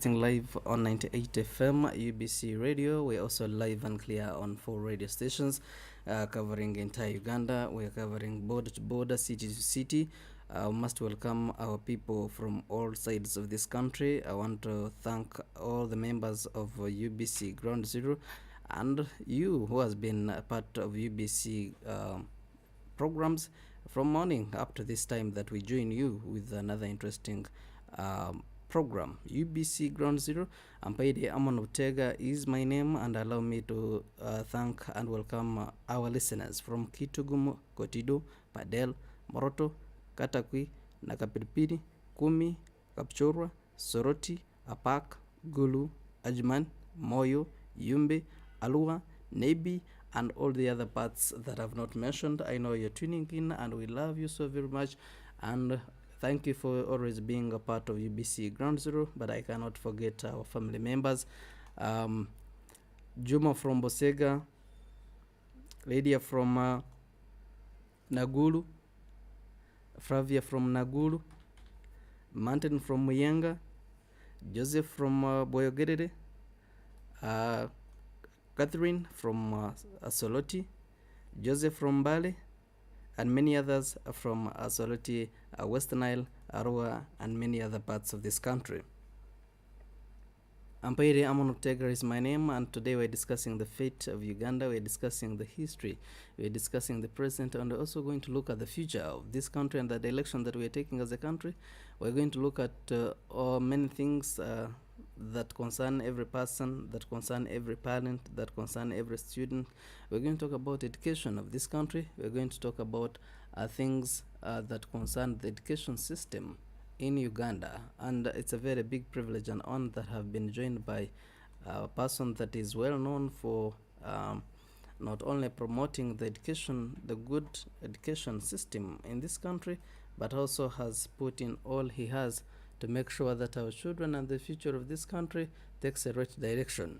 Live on 98 FM UBC Radio. We're also live and clear on 4 radio stations covering entire Uganda. We're covering border to border, city to city. Must welcome our people from all sides of this country. I want to thank all the members of UBC Ground Zero and you who has been a part of UBC programs from morning up to this time that we join you with another interesting program. UBC Ground Zero. Ampaide Amon Utega is my name, and allow me to thank and welcome our listeners from Kitugum, Kotido, Padel, Moroto, Katakwi, Nakapirpiri, Kumi, Kapchorwa, Soroti, Apak, Gulu, Ajman, Moyo, Yumbe, Alua, Nebi, and all the other parts that I've not mentioned. I know you're tuning in, and we love you so very much. And thank you for always being a part of UBC Ground Zero, but I cannot forget our family members. Juma from Bosega, Lydia from Nagulu, Flavia from Nagulu, Martin from Muyenga, Joseph from Boyogerere, Catherine from Soloti, Joseph from Bale, and many others from Soloti, West Nile, Arua, and many other parts of this country. Ampaire Amon Utega is my name, and today we're discussing the fate of Uganda, we're discussing the history, we're discussing the present, and we're also going to look at the future of this country and the direction that we're taking as a country. We're going to look at many things that concern every person, that concern every parent, that concern every student. We're going to talk about education of this country. We're going to talk about things that concern the education system in Uganda, and it's a very big privilege and honor that have been joined by a person that is well known for not only promoting the good education system in this country, but also has put in all he has to make sure that our children and the future of this country takes a right direction.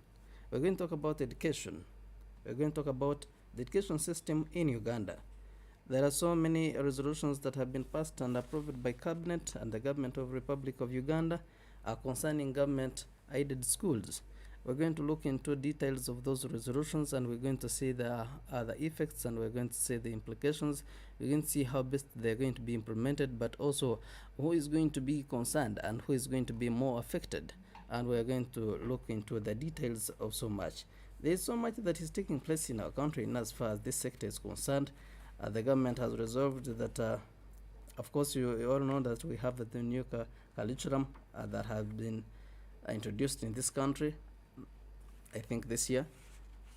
We're going to talk about education. We're going to talk about the education system in Uganda. There are so many resolutions that have been passed and approved by Cabinet and the Government of Republic of Uganda concerning government-aided schools. We're going to look into details of those resolutions, and we're going to see the effects, and we're going to see the implications. We're going to see how best they're going to be implemented, but also who is going to be concerned and who is going to be more affected. And we're going to look into the details of so much. There's so much that is taking place in our country, and as far as this sector is concerned, the government has resolved that, of course, you all know that we have the new curriculum that have been introduced in this country, I think this year.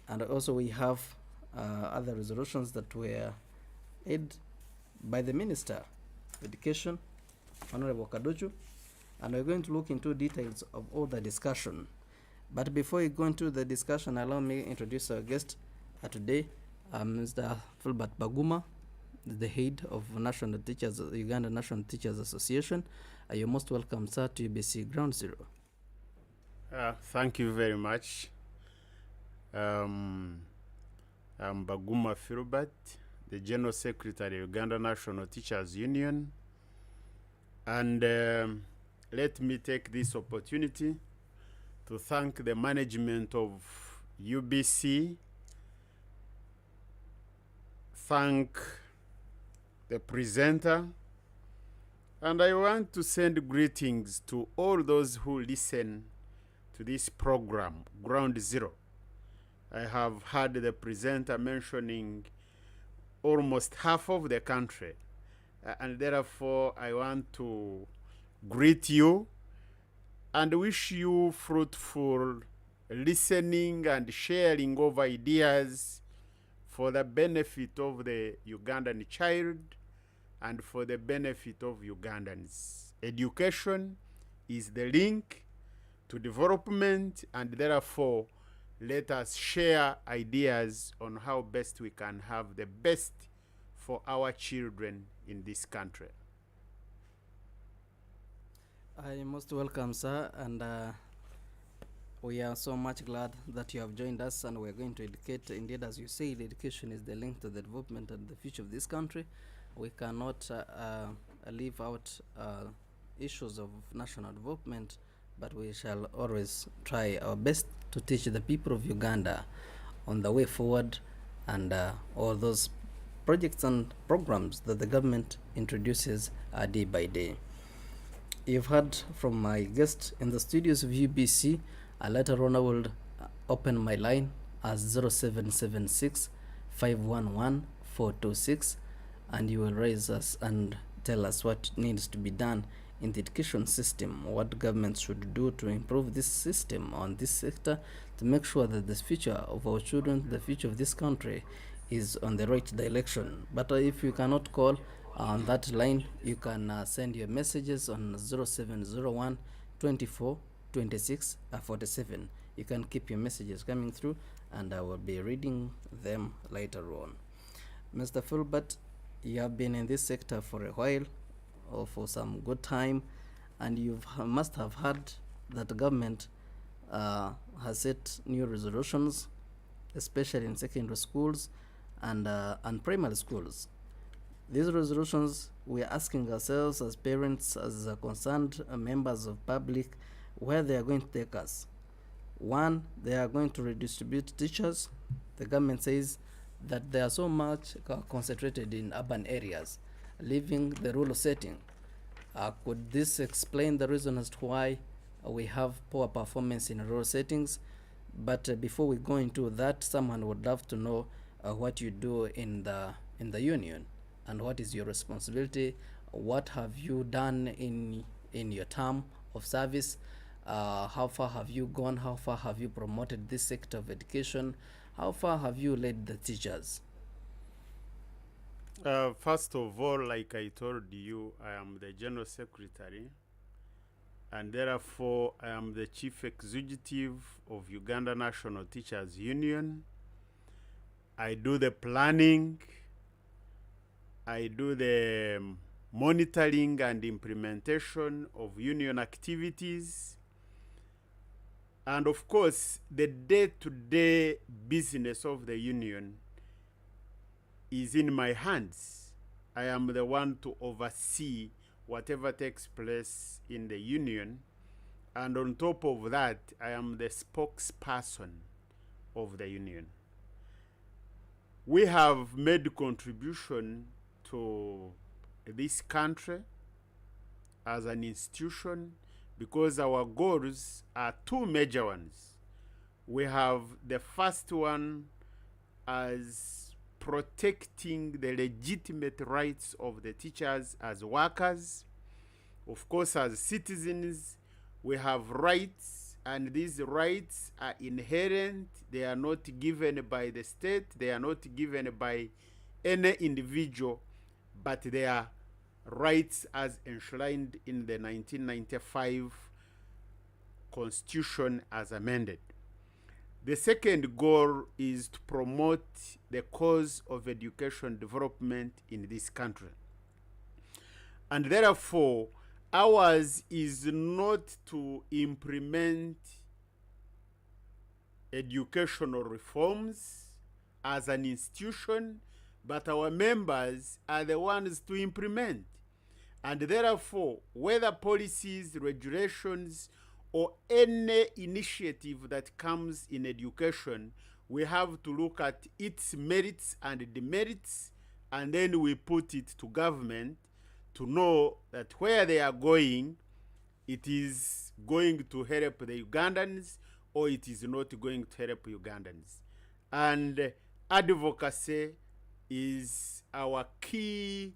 And also we have other resolutions that were made by the Minister of Education, Honorable Kaduchu, and we're going to look into details of all the discussion. But before we go into the discussion, allow me to introduce our guest today, Mr. Philbert Baguma, the head of National Teachers, Uganda National Teachers Association. You're most welcome, sir, to UBC Ground Zero. Thank you very much. I'm Baguma Philbert, the General Secretary of Uganda National Teachers Union. And let me take this opportunity to thank the management of UBC, thank the presenter, and I want to send greetings to all those who listen to this program, Ground Zero. I have heard the presenter mentioning almost half of the country, and therefore I want to greet you and wish you fruitful listening and sharing of ideas for the benefit of the Ugandan child and for the benefit of Ugandans. Education is the link to development, and therefore let us share ideas on how best we can have the best for our children in this country. You're most welcome, sir, and we are so much glad that you have joined us, and we're going to educate. Indeed, as you say, education is the link to the development and the future of this country. We cannot leave out issues of national development but we shall always try our best to teach the people of Uganda on the way forward and all those projects and programs that the government introduces day by day. You've heard from my guest in the studios of UBC. Later on, I will open my line as 0776 511 426, and you will raise us and tell us what needs to be done in the education system, what government should do to improve this system on this sector to make sure that the future of our children, the future of this country, is on the right direction. But if you cannot call on that line, you can send your messages on 0701 24 26 47. You can keep your messages coming through, and I will be reading them later on. Mr. Fulbert, you have been in this sector for a while, or for some good time, and you must have heard that the government has set new resolutions, especially in secondary schools and primary schools. These resolutions, we are asking ourselves as parents, as concerned members of public, where they are going to take us. One, they are going to redistribute teachers. The government says that they are so much concentrated in urban areas, leaving the rural setting. Could this explain the reason as to why we have poor performance in rural settings? But before we go into that, someone would love to know what you do in the union and what is your responsibility. What have you done in your term of service? How far have you gone? How far have you promoted this sector of education? How far have you led the teachers? First of all, like I told you, I am the General Secretary, and therefore I am the Chief Executive of Uganda National Teachers Union. I do the planning, I do the monitoring and implementation of union activities, and of course, the day-to-day business of the union is in my hands. I am the one to oversee whatever takes place in the union, and on top of that, I am the spokesperson of the union. We have made contribution to this country as an institution because our goals are two major ones. We have the first one as protecting the legitimate rights of the teachers as workers. Of course, as citizens, we have rights, and these rights are inherent. They are not given by the state, they are not given by any individual, but they are rights as enshrined in the 1995 Constitution as amended. The second goal is to promote the cause of education development in this country. And therefore, ours is not to implement educational reforms as an institution, but our members are the ones to implement. And therefore, whether policies, regulations, or any initiative that comes in education, we have to look at its merits and demerits, and then we put it to government to know that where they are going, it is going to help the Ugandans or it is not going to help Ugandans. And advocacy is our key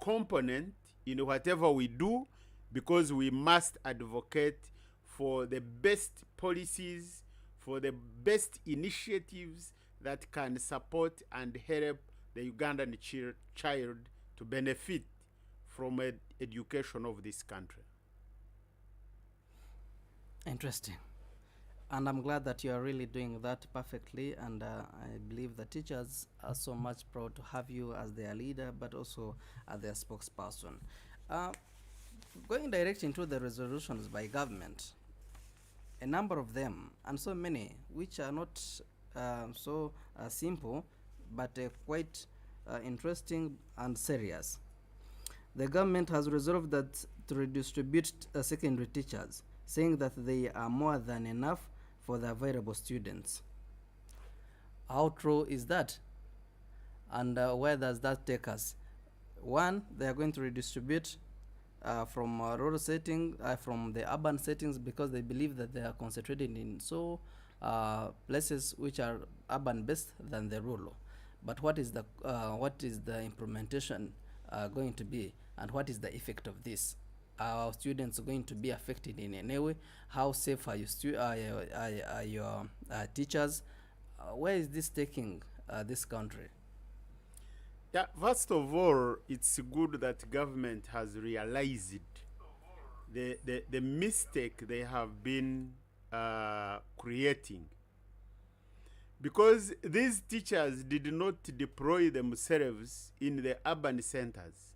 component in whatever we do, because we must advocate for the best policies, for the best initiatives that can support and help the Ugandan child to benefit from education of this country. Interesting. And I'm glad that you are really doing that perfectly, and I believe the teachers are so much proud to have you as their leader, but also as their spokesperson. Going direct into the resolutions by government, a number of them, and so many, which are not so simple, but quite interesting and serious. The government has resolved that to redistribute secondary teachers saying that they are more than enough for the available students. How true is that? And where does that take us? One, they are going to redistribute from rural setting, from the urban settings, because they believe that they are concentrated in places which are urban based than the rural. But what is the implementation going to be, and what is the effect of this? Are students going to be affected in any way? How safe are your teachers? Where is this taking this country? Yeah, first of all, it's good that government has realized the mistake they have been creating. Because these teachers did not deploy themselves in the urban centers.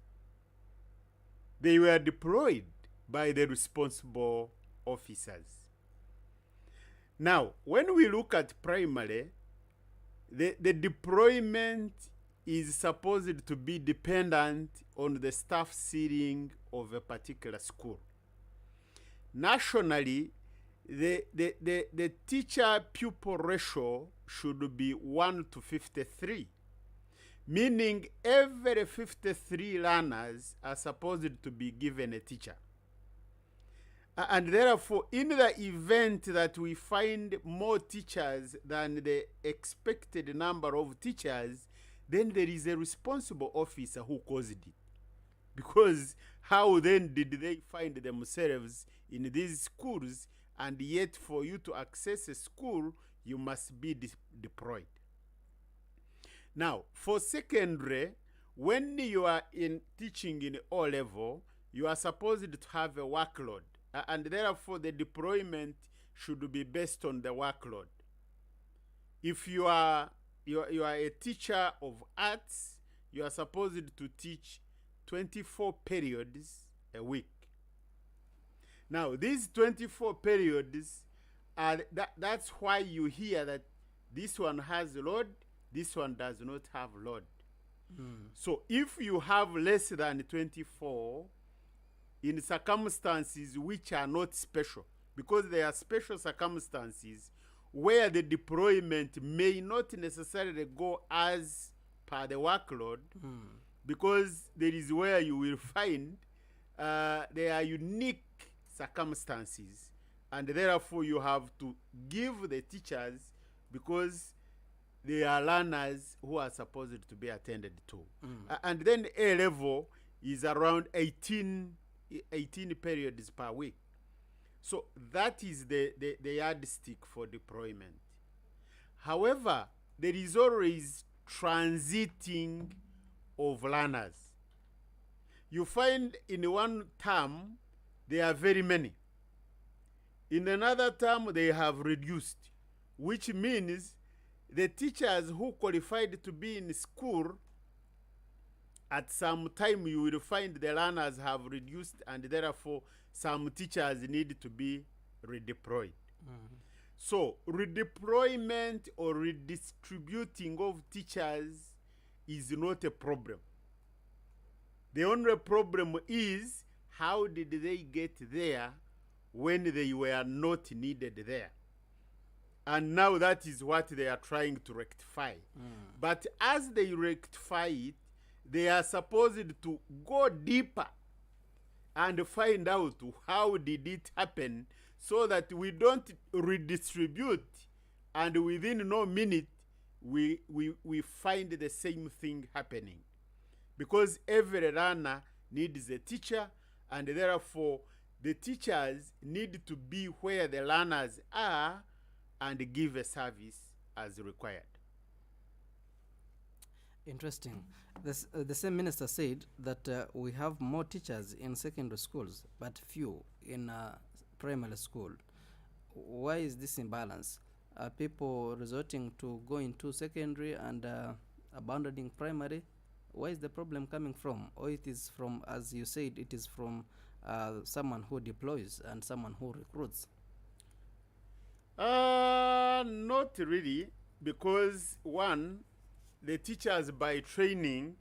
They were deployed by the responsible officers. Now, when we look at primary, the deployment is supposed to be dependent on the staff ceiling of a particular school. Nationally, the teacher pupil ratio should be 1 to 53, meaning every 53 learners are supposed to be given a teacher. And therefore, in the event that we find more teachers than the expected number of teachers, then there is a responsible officer who caused it. Because how then did they find themselves in these schools, and yet for you to access a school, you must be deployed? Now, for secondary, when you are in teaching in O level, you are supposed to have a workload, and therefore the deployment should be based on the workload. If you are a teacher of arts, you are supposed to teach 24 periods a week. Now, these 24 periods that's why you hear that this one has load, this one does not have load. So if you have less than 24 in circumstances which are not special, because there are special circumstances where the deployment may not necessarily go as per the workload, because there is where you will find there are unique circumstances, and therefore you have to give the teachers, because they are learners who are supposed to be attended to. And then A level is around 18 periods per week. So that is the yardstick for deployment. However, there is always transiting of learners. You find in one term there are very many. In another term they have reduced, which means the teachers who qualified to be in school, at some time you will find the learners have reduced, and therefore some teachers need to be redeployed. So redeployment or redistributing of teachers is not a problem. The only problem is, how did they get there when they were not needed there? And now that is what they are trying to rectify. But as they rectify it, they are supposed to go deeper and find out how did it happen, so that we don't redistribute and within no minute we find the same thing happening. Because every learner needs a teacher, and therefore the teachers need to be where the learners are and give a service as required. Interesting. The same minister said that we have more teachers in secondary schools, but few in primary school. Why is this imbalance? Are people resorting to going to secondary and abandoning primary? Where is the problem coming from? Or it is from, as you said, it is from someone who deploys and someone who recruits? Not really, because one, the teachers by training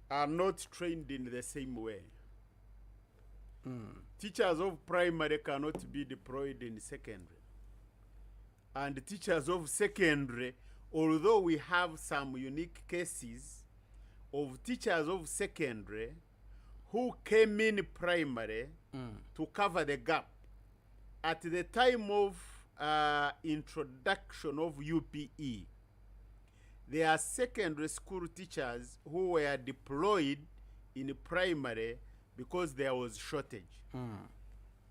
are not trained in the same way. Teachers of primary cannot be deployed in secondary. And teachers of secondary, although we have some unique cases of teachers of secondary who came in primary to cover the gap at the time of introduction of UPE, there are secondary school teachers who were deployed in primary because there was shortage.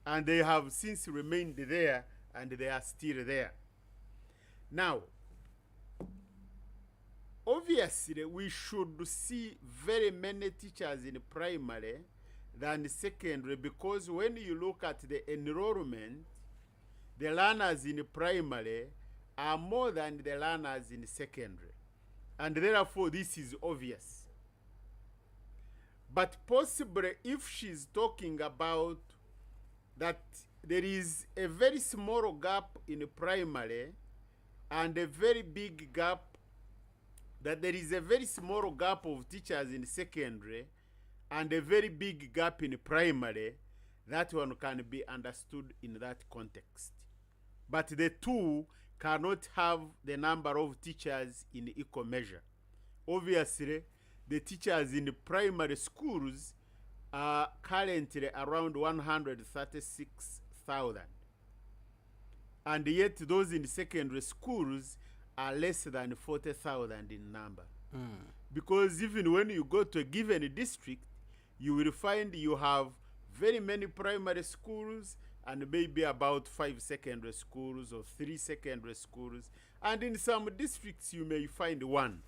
And they have since remained there, and they are still there. Now, obviously, we should see very many teachers in primary than secondary, because when you look at the enrollment, the learners in primary are more than the learners in secondary. And therefore, this is obvious. But possibly, if she's talking about that there is a very small gap in primary and a very big gap, that there is a very small gap of teachers in secondary and a very big gap in primary, that one can be understood in that context. But the two cannot have the number of teachers in equal measure. Obviously, the teachers in the primary schools are currently around 136,000. And yet those in secondary schools are less than 40,000 in number. Because even when you go to a given district, you will find you have very many primary schools and maybe about 5 secondary schools or 3 secondary schools. And in some districts, you may find 1.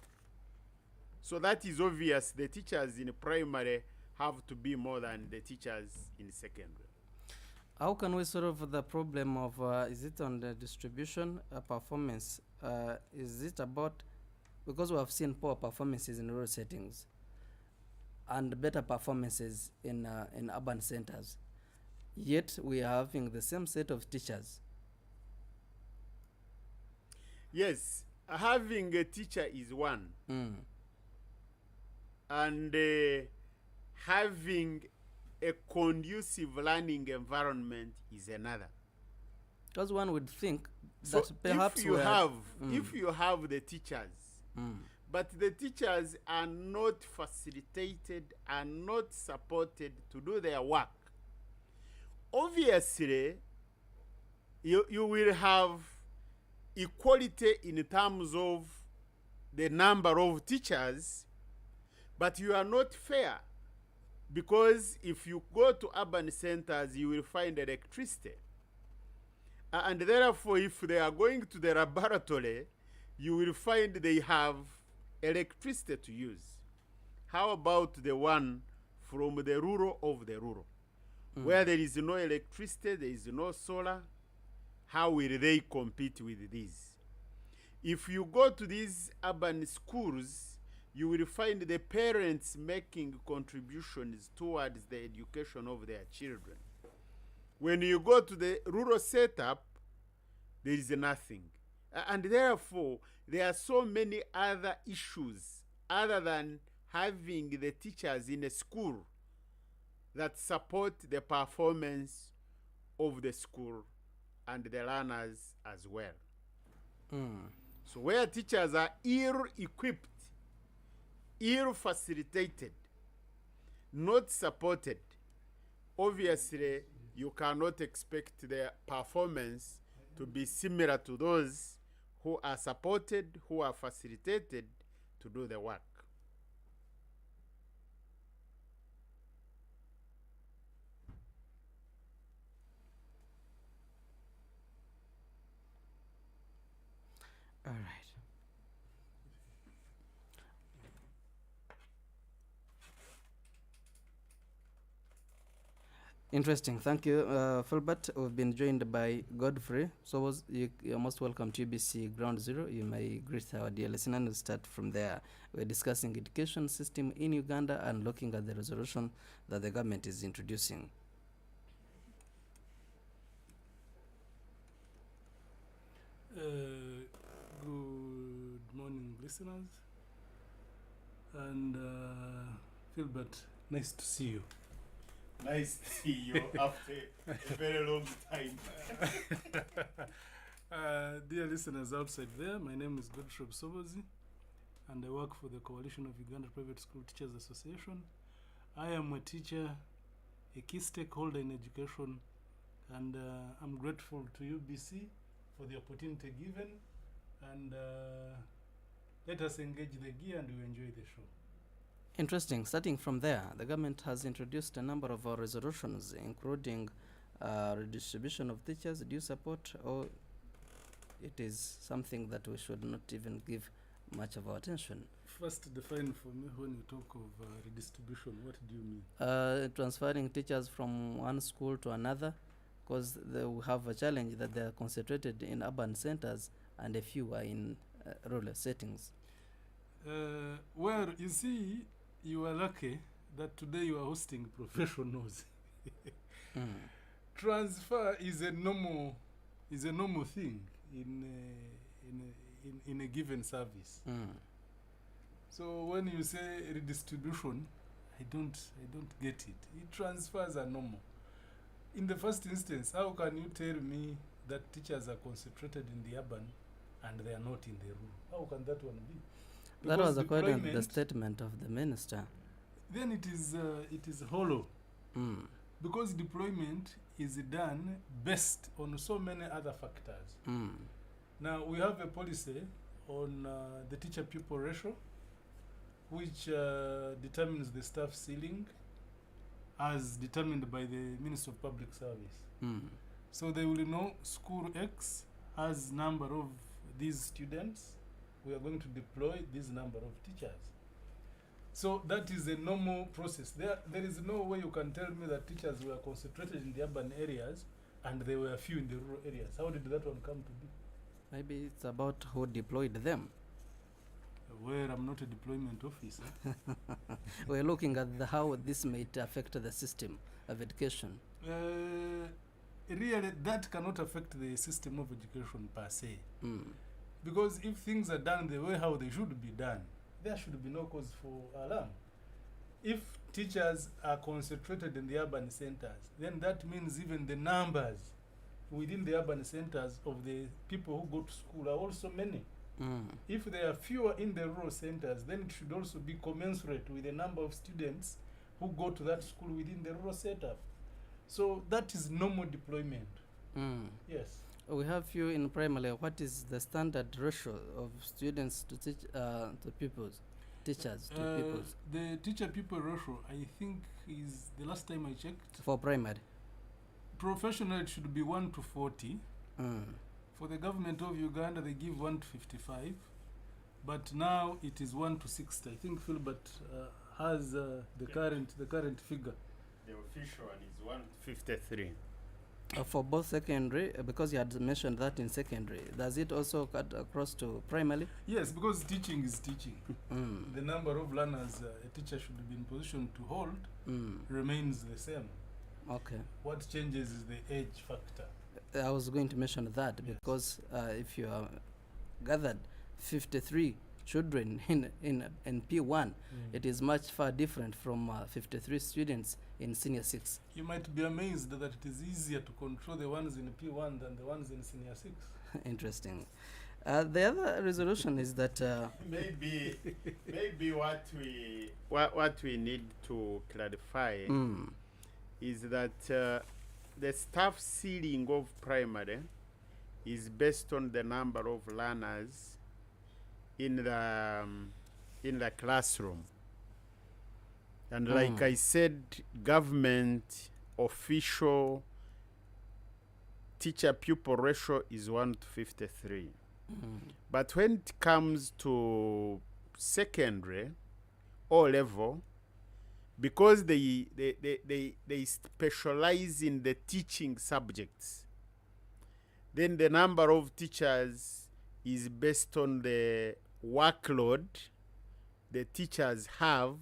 So that is obvious. The teachers in primary have to be more than the teachers in secondary. How can we solve the problem of, is it on the distribution performance? Is it about, because we have seen poor performances in rural settings and better performances in urban centers, yet we are having the same set of teachers? Yes, having a teacher is one. And having a conducive learning environment is another. Because one would think So that perhaps if you have the teachers, but the teachers are not facilitated and not supported to do their work, obviously you will have equality in terms of the number of teachers, but you are not fair, because if you go to urban centers, you will find electricity. And therefore, if they are going to the laboratory, you will find they have electricity to use. How about the one from the rural of the rural, where there is no electricity, there is no solar? How will they compete with these? If you go to these urban schools, you will find the parents making contributions towards the education of their children. When you go to the rural setup, there is nothing. And therefore, there are so many other issues other than having the teachers in a school that support the performance of the school and the learners as well. So where teachers are ill-equipped, ill-facilitated, not supported, obviously you cannot expect their performance to be similar to those who are supported, who are facilitated to do the work. All right. Interesting. Thank you, Philbert. We've been joined by Godfrey. So you're most welcome to UBC Ground Zero. You may greet our dear listener and start from there. We're discussing education system in Uganda and looking at the resolution that the government is introducing. Good morning, listeners. And Philbert, nice to see you. Nice to see you after a very long time. Dear listeners outside there, my name is Butebo, and I work for the Coalition of Uganda Private School Teachers Association. I am a teacher, a key stakeholder in education, and I'm grateful to UBC for the opportunity given. And let us engage the gear and we enjoy the show. Interesting. Starting from there, the government has introduced a number of resolutions, including redistribution of teachers. Do you support, or it is something that we should not even give much of our attention? First, define for me when you talk of redistribution, what do you mean? Transferring teachers from one school to another, because they will have a challenge that they are concentrated in urban centers and a few are in rural settings. Well, you see, you are lucky that today you are hosting professionals. Transfer is a normal thing in a given service. So when you say redistribution, I don't get it. Transfers are normal. In the first instance, how can you tell me that teachers are concentrated in the urban and they are not in the rural? How can that one be? That was according to the statement of the minister. Then it is hollow. Because deployment is done based on so many other factors. Now, we have a policy on the teacher-pupil ratio, which determines the staff ceiling as determined by the Minister of Public Service. So they will know school X has number of these students. We are going to deploy this number of teachers. So that is a normal process. There is no way you can tell me that teachers were concentrated in the urban areas and there were few in the rural areas. How did that one come to be? Maybe it's about who deployed them. Well, I'm not a deployment officer. We're looking at how this might affect the system of education. Really, that cannot affect the system of education per se. Because if things are done the way how they should be done, there should be no cause for alarm. If teachers are concentrated in the urban centers, then that means even the numbers within the urban centers of the people who go to school are also many. If there are fewer in the rural centers, then it should also be commensurate with the number of students who go to that school within the rural setup. So that is normal deployment. Yes. We have few in primary. What is the standard ratio of students to teach to pupils, teachers to pupils? The teacher-pupil ratio, I think, is the last time I checked. For primary? Professional, it should be 1 to 40. For the government of Uganda, they give 1 to 55. But now it is 1 to 60. I think Philbert has the current figure. The official one is 1 to 53. For both secondary, because you had mentioned that in secondary, does it also cut across to primary? Yes, because teaching is teaching. The number of learners a teacher should be in position to hold remains the same. Okay. What changes is the age factor. I was going to mention that, yes. Because if you are gathered 53 children in P1, it is much far different from 53 students in senior 6. You might be amazed that it is easier to control the ones in P1 than the ones in senior 6. Interesting. The other resolution is that maybe what we need to clarify is that the staff ceiling of primary is based on the number of learners in the classroom. And like I said, government official teacher-pupil ratio is 1 to 53. But when it comes to secondary or level, because they specialize in the teaching subjects, then the number of teachers is based on the workload the teachers have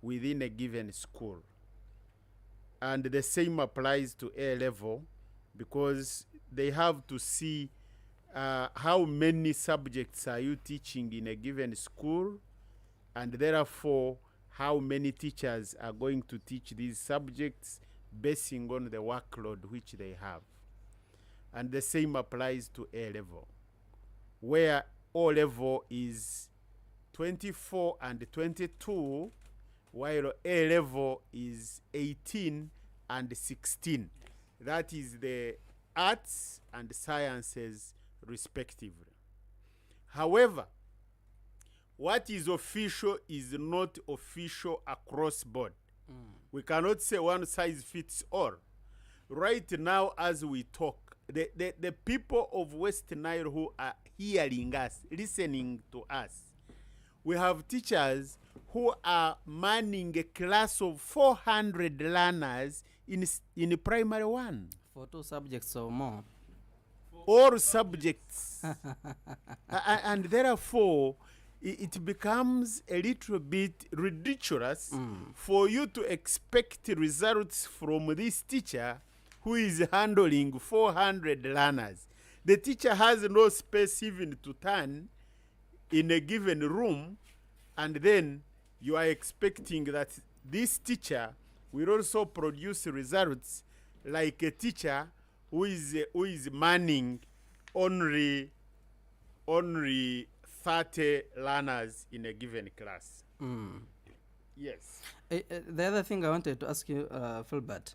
within a given school. And the same applies to A level, because they have to see how many subjects are you teaching in a given school, and therefore how many teachers are going to teach these subjects basing on the workload which they have. And the same applies to A level, where O level is 24 and 22, while A level is 18 and 16. That is the arts and sciences respectively. However, what is official is not official across board. We cannot say one size fits all. Right now, as we talk, the people of West Nile who are hearing us, listening to us, we have teachers who are manning a class of 400 learners in primary one. For 2 subjects or more. All subjects. And therefore, it becomes a little bit ridiculous for you to expect results from this teacher who is handling 400 learners. The teacher has no space even to turn in a given room, and then you are expecting that this teacher will also produce results like a teacher who is manning only 30 learners in a given class. Yes. The other thing I wanted to ask you, Philbert,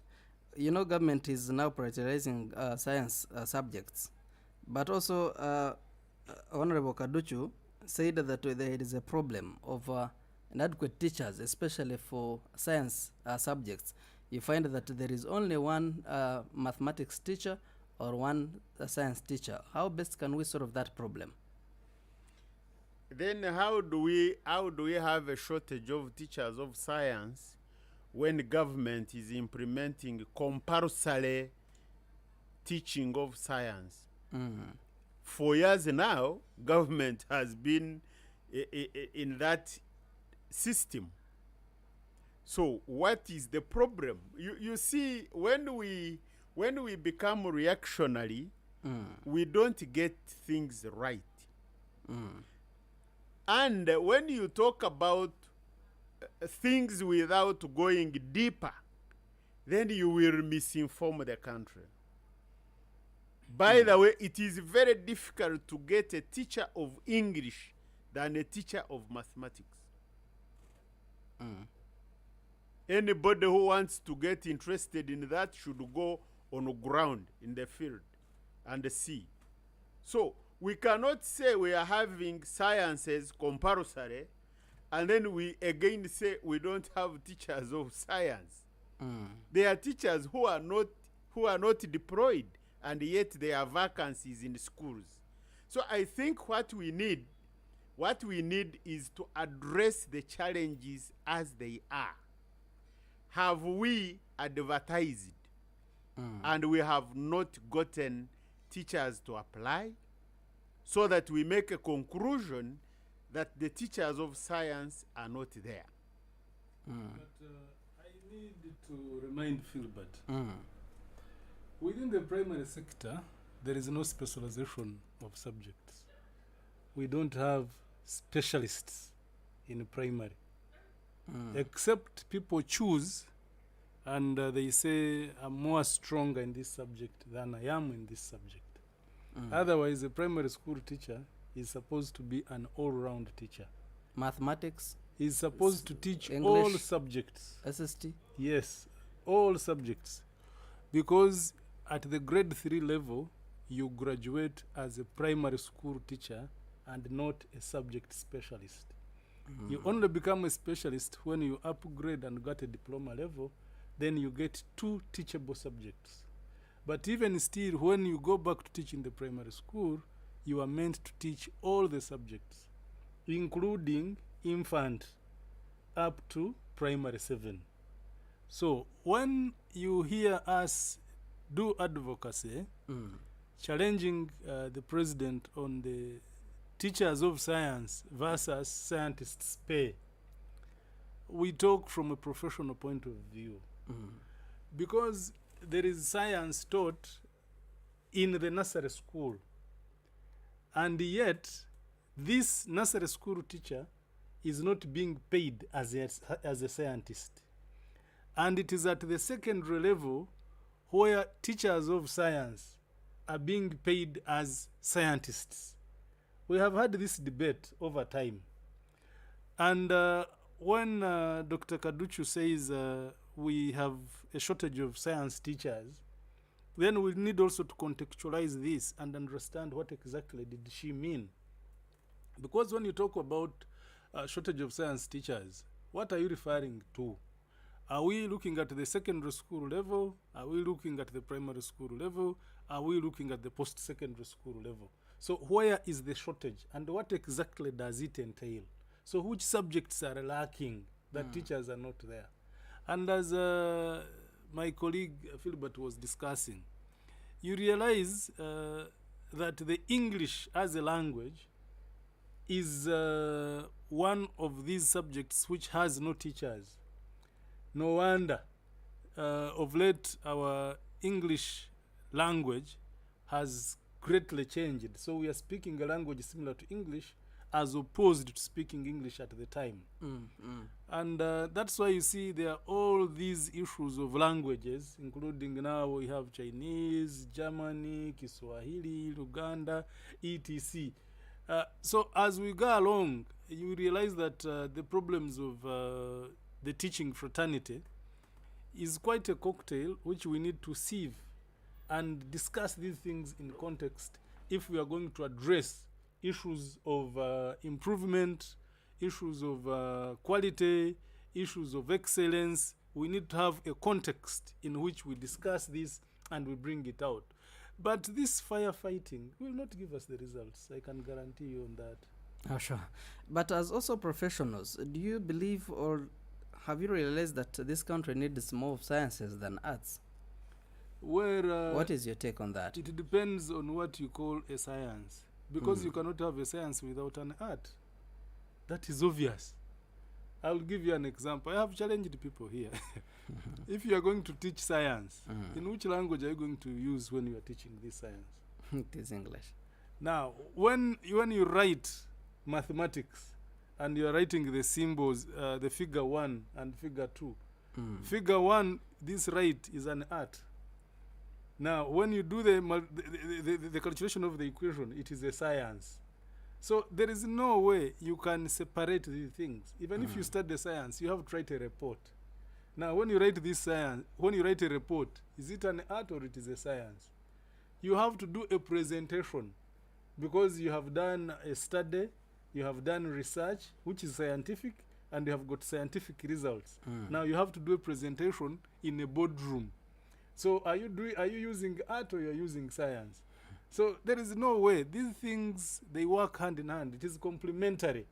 you know, government is now prioritizing science subjects, but also Honorable Kaduchu said that there is a problem of inadequate teachers, especially for science subjects. You find that there is only one mathematics teacher or one science teacher. How best can we solve that problem? Then how do we have a shortage of teachers of science when government is implementing compulsory teaching of science? For years now, government has been in that system. So what is the problem? You see, when we become reactionary, we don't get things right. And when you talk about things without going deeper, then you will misinform the country. By the way, it is very difficult to get a teacher of English than a teacher of mathematics. Anybody who wants to get interested in that should go on the ground in the field and see. So we cannot say we are having sciences compulsory and then we again say we don't have teachers of science. There are teachers who are not deployed, and yet there are vacancies in schools. So I think what we need is to address the challenges as they are. Have we advertised and we have not gotten teachers to apply, so that we make a conclusion that the teachers of science are not there? But I need to remind Philbert, within the primary sector, there is no specialization of subjects. We don't have specialists in primary, except people choose and they say, I'm more stronger in this subject than I am in this subject. Otherwise, a primary school teacher is supposed to be an all-round teacher. Mathematics? He's supposed to teach English, all subjects. SST? Yes, all subjects. Because at the grade 3 level, you graduate as a primary school teacher and not a subject specialist. You only become a specialist when you upgrade and get a diploma level, then you get 2 teachable subjects. But even still, when you go back to teach in the primary school, you are meant to teach all the subjects, including infant up to primary 7. So when you hear us do advocacy, challenging the president on the teachers of science versus scientists' pay, we talk from a professional point of view. Because there is science taught in the nursery school, and yet this nursery school teacher is not being paid as a scientist. And it is at the secondary level where teachers of science are being paid as scientists. We have had this debate over time. And when Dr. Kaduchu says we have a shortage of science teachers, then we need also to contextualize this and understand what exactly did she mean. Because when you talk about shortage of science teachers, what are you referring to? Are we looking at the secondary school level? Are we looking at the primary school level? Are we looking at the post-secondary school level? So where is the shortage and what exactly does it entail? So which subjects are lacking that teachers are not there? And as my colleague Philbert was discussing, you realize that the English as a language is one of these subjects which has no teachers. No wonder of late our English language has greatly changed. So we are speaking a language similar to English as opposed to speaking English at the time. And that's why you see there are all these issues of languages, including now we have Chinese, Germany, Kiswahili, Uganda, etc. So as we go along, you realize that the problems of the teaching fraternity is quite a cocktail which we need to sieve and discuss these things in context if we are going to address issues of improvement, issues of quality, issues of excellence. We need to have a context in which we discuss this and we bring it out. But this firefighting will not give us the results. I can guarantee you on that. Oh, sure. But as also professionals, do you believe or have you realized that this country needs more of sciences than arts? Where, what is your take on that? It depends on what you call a science. Because you cannot have a science without an art. That is obvious. I'll give you an example. I have challenged people here. If you are going to teach science, in which language are you going to use when you are teaching this science? It is English. Now, when you write mathematics and you are writing the symbols, the figure 1 and figure 2, figure 1, this right is an art. Now, when you do the calculation of the equation, it is a science. So there is no way you can separate these things. Even if you study science, you have to write a report. Now, when you write this science, when you write a report, is it an art or it is a science? You have to do a presentation because you have done a study, you have done research, which is scientific, and you have got scientific results. Now you have to do a presentation in a boardroom. So are you using art or you are using science? So there is no way. These things, they work hand in hand. It is complementary.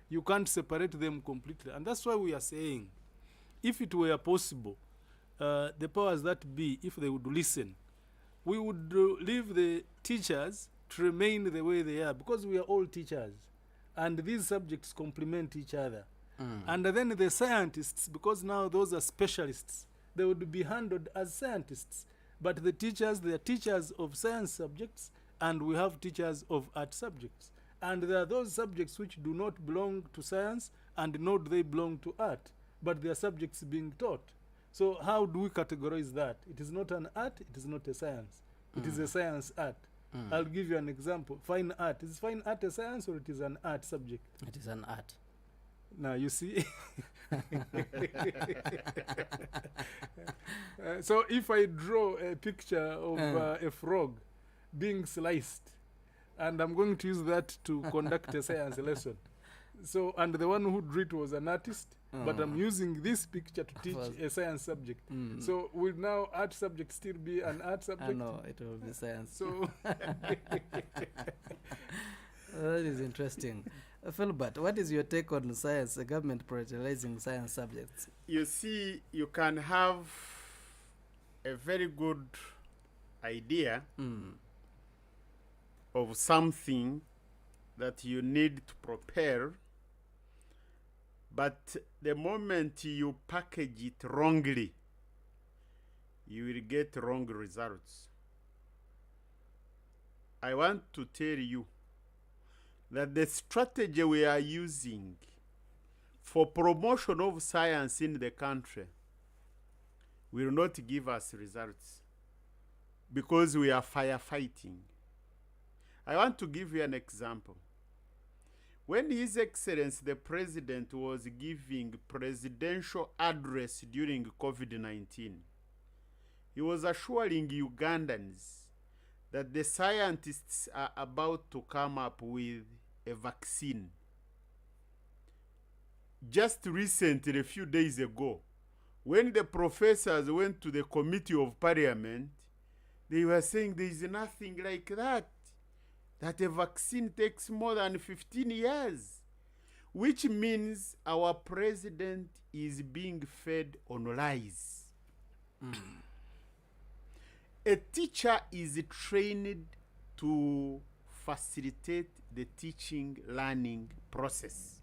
You can't separate them completely. And that's why we are saying, if it were possible, the powers that be, if they would listen, we would leave the teachers to remain the way they are, because we are all teachers. And these subjects complement each other. And then the scientists, because now those are specialists, they would be handled as scientists. But the teachers, they are teachers of science subjects, and we have teachers of art subjects. And there are those subjects which do not belong to science, and nor do they belong to art, but they are subjects being taught. So how do we categorize that? It is not an art, it is not a science. It is a science art. I'll give you an example. Fine art. Is fine art a science or it is an art subject? It is an art. Now, you see. So if I draw a picture of a frog being sliced, and I'm going to use that to conduct a science lesson. So, and the one who drew it was an artist, but I'm using this picture to teach a science subject. So will now art subject still be an art subject? No, it will be science. So that is interesting. Philbert, what is your take on science, the government prioritizing science subjects? You see, you can have a very good idea of something that you need to prepare, but the moment you package it wrongly, you will get wrong results. I want to tell you that the strategy we are using for promotion of science in the country will not give us results because we are firefighting. I want to give you an example. When His Excellency the President was giving presidential address during COVID-19, he was assuring Ugandans that the scientists are about to come up with a vaccine. Just recently, a few days ago, when the professors went to the Committee of Parliament, they were saying there is nothing like that a vaccine takes more than 15 years, which means our president is being fed on lies. A teacher is trained to facilitate the teaching learning process.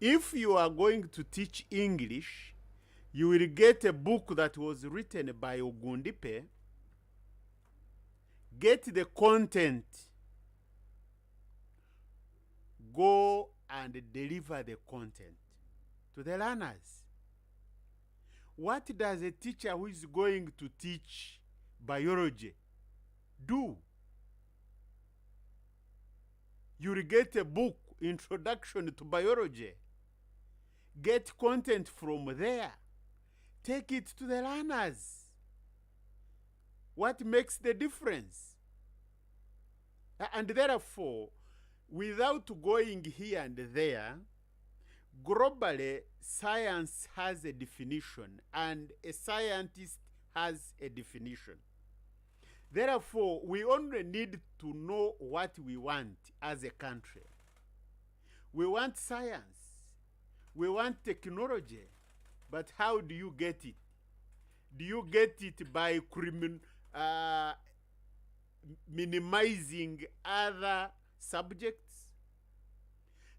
If you are going to teach English, you will get a book that was written by Ogundipe, get the content, go and deliver the content to the learners. What does a teacher who is going to teach biology do? You will get a book, Introduction to Biology. Get content from there. Take it to the learners. What makes the difference? And therefore, without going here and there, globally, science has a definition, and a scientist has a definition. Therefore, we only need to know what we want as a country. We want science. We want technology. But how do you get it? Do you get it by minimizing other subjects?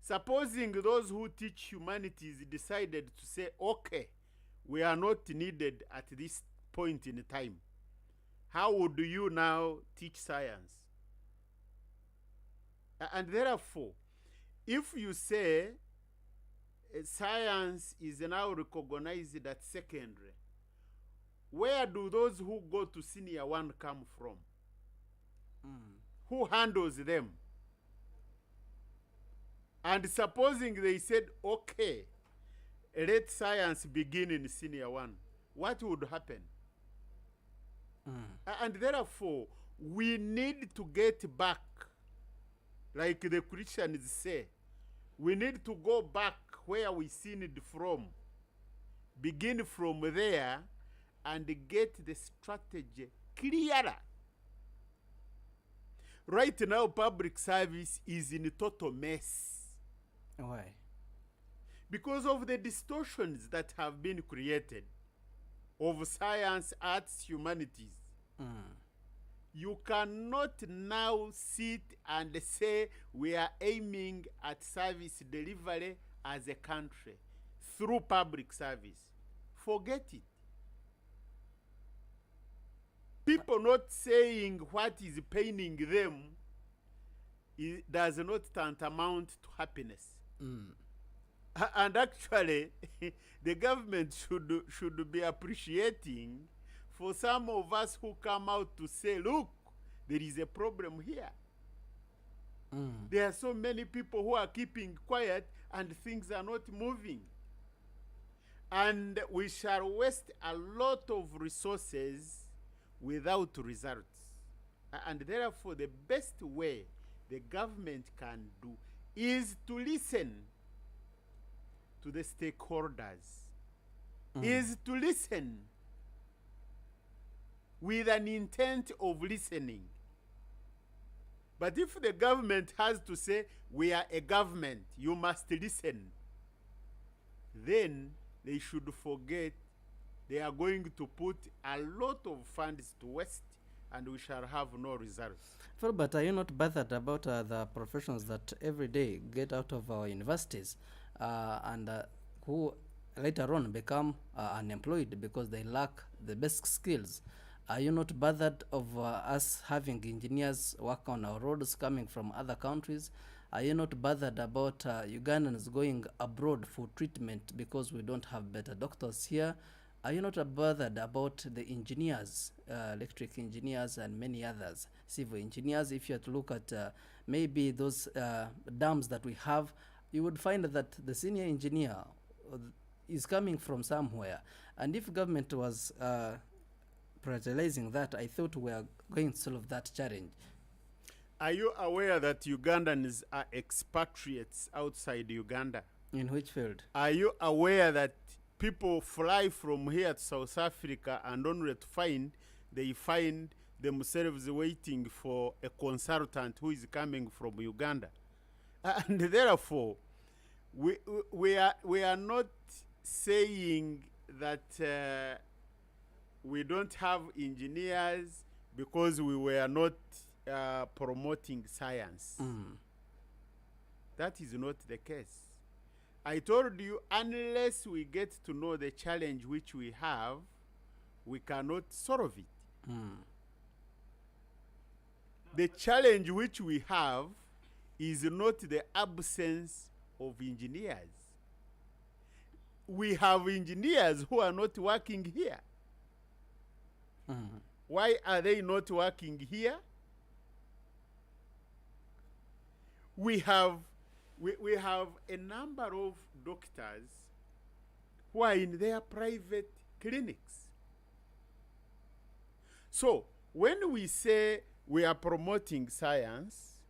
Supposing those who teach humanities decided to say, okay, we are not needed at this point in time, how would you now teach science? And therefore, if you say science is now recognized at secondary, where do those who go to senior one come from? Who handles them? And supposing they said, okay, let science begin in senior one, what would happen? And therefore, we need to get back, like the Christians say, we need to go back where we seen it from, begin from there, and get the strategy clearer. Right now, public service is in a total mess. Why? Because of the distortions that have been created of science, arts, humanities. You cannot now sit and say we are aiming at service delivery as a country through public service. Forget it. People not saying what is paining them does not tantamount to happiness. And actually, the government should be appreciating for some of us who come out to say, look, there is a problem here. There are so many people who are keeping quiet and things are not moving. And we shall waste a lot of resources without results. And therefore, the best way the government can do is to listen to the stakeholders, is to listen with an intent of listening. But if the government has to say, we are a government, you must listen, then they should forget they are going to put a lot of funds to waste and we shall have no results. But are you not bothered about the professionals that every day get out of our universities and who later on become unemployed because they lack the basic skills? Are you not bothered of us having engineers work on our roads coming from other countries? Are you not bothered about Ugandans going abroad for treatment because we don't have better doctors here? Are you not bothered about the engineers, electric engineers and many others, civil engineers? If you had to look at maybe those dams that we have, you would find that the senior engineer is coming from somewhere. And if government was prioritizing that, I thought we are going to solve that challenge. Are you aware that Ugandans are expatriates outside Uganda? In which field? Are you aware that people fly from here to South Africa and only to they find themselves waiting for a consultant who is coming from Uganda? And therefore, we are not saying that we don't have engineers because we were not promoting science. That is not the case. I told you, unless we get to know the challenge which we have, we cannot solve it. The challenge which we have is not the absence of engineers. We have engineers who are not working here. Why are they not working here? We have a number of doctors who are in their private clinics. So when we say we are promoting science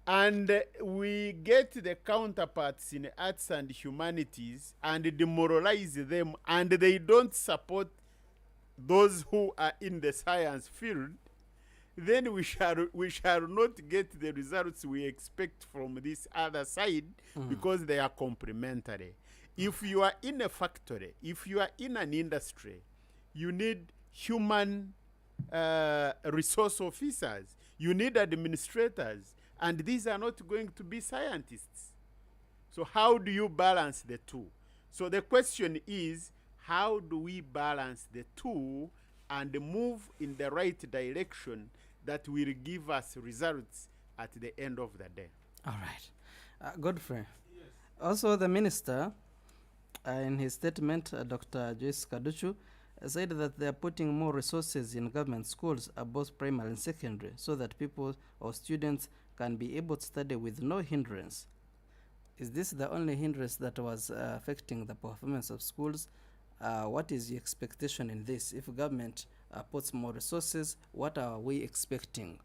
and we get the counterparts in arts and humanities and demoralize them, and they don't support those who are in the science field, then we shall not get the results we expect from this other side, because they are complementary. If you are in a factory, if you are in an industry, you need human resource officers, you need administrators, and these are not going to be scientists. So how do you balance the two? So the question is, how do we balance the two and move in the right direction that will give us results at the end of the day? All right. Godfrey. Yes. Also, the minister, in his statement, Dr. Joyce Kaduchu, said that they are putting more resources in government schools, both primary and secondary, so that people or students can be able to study with no hindrance. Is this the only hindrance that was affecting the performance of schools? What is your expectation in this? If government puts more resources, what are we expecting?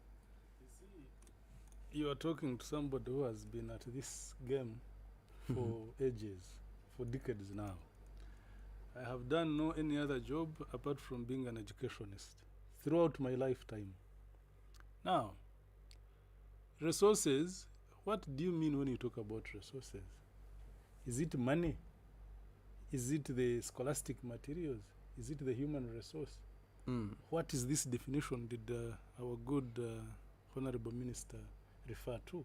You are talking to somebody who has been at this game for ages, for decades now. I have done no any other job apart from being an educationist throughout my lifetime. Now, resources, what do you mean when you talk about resources? Is it money? Is it the scholastic materials? Is it the human resource? What is this definition did our good Honorable Minister refer to?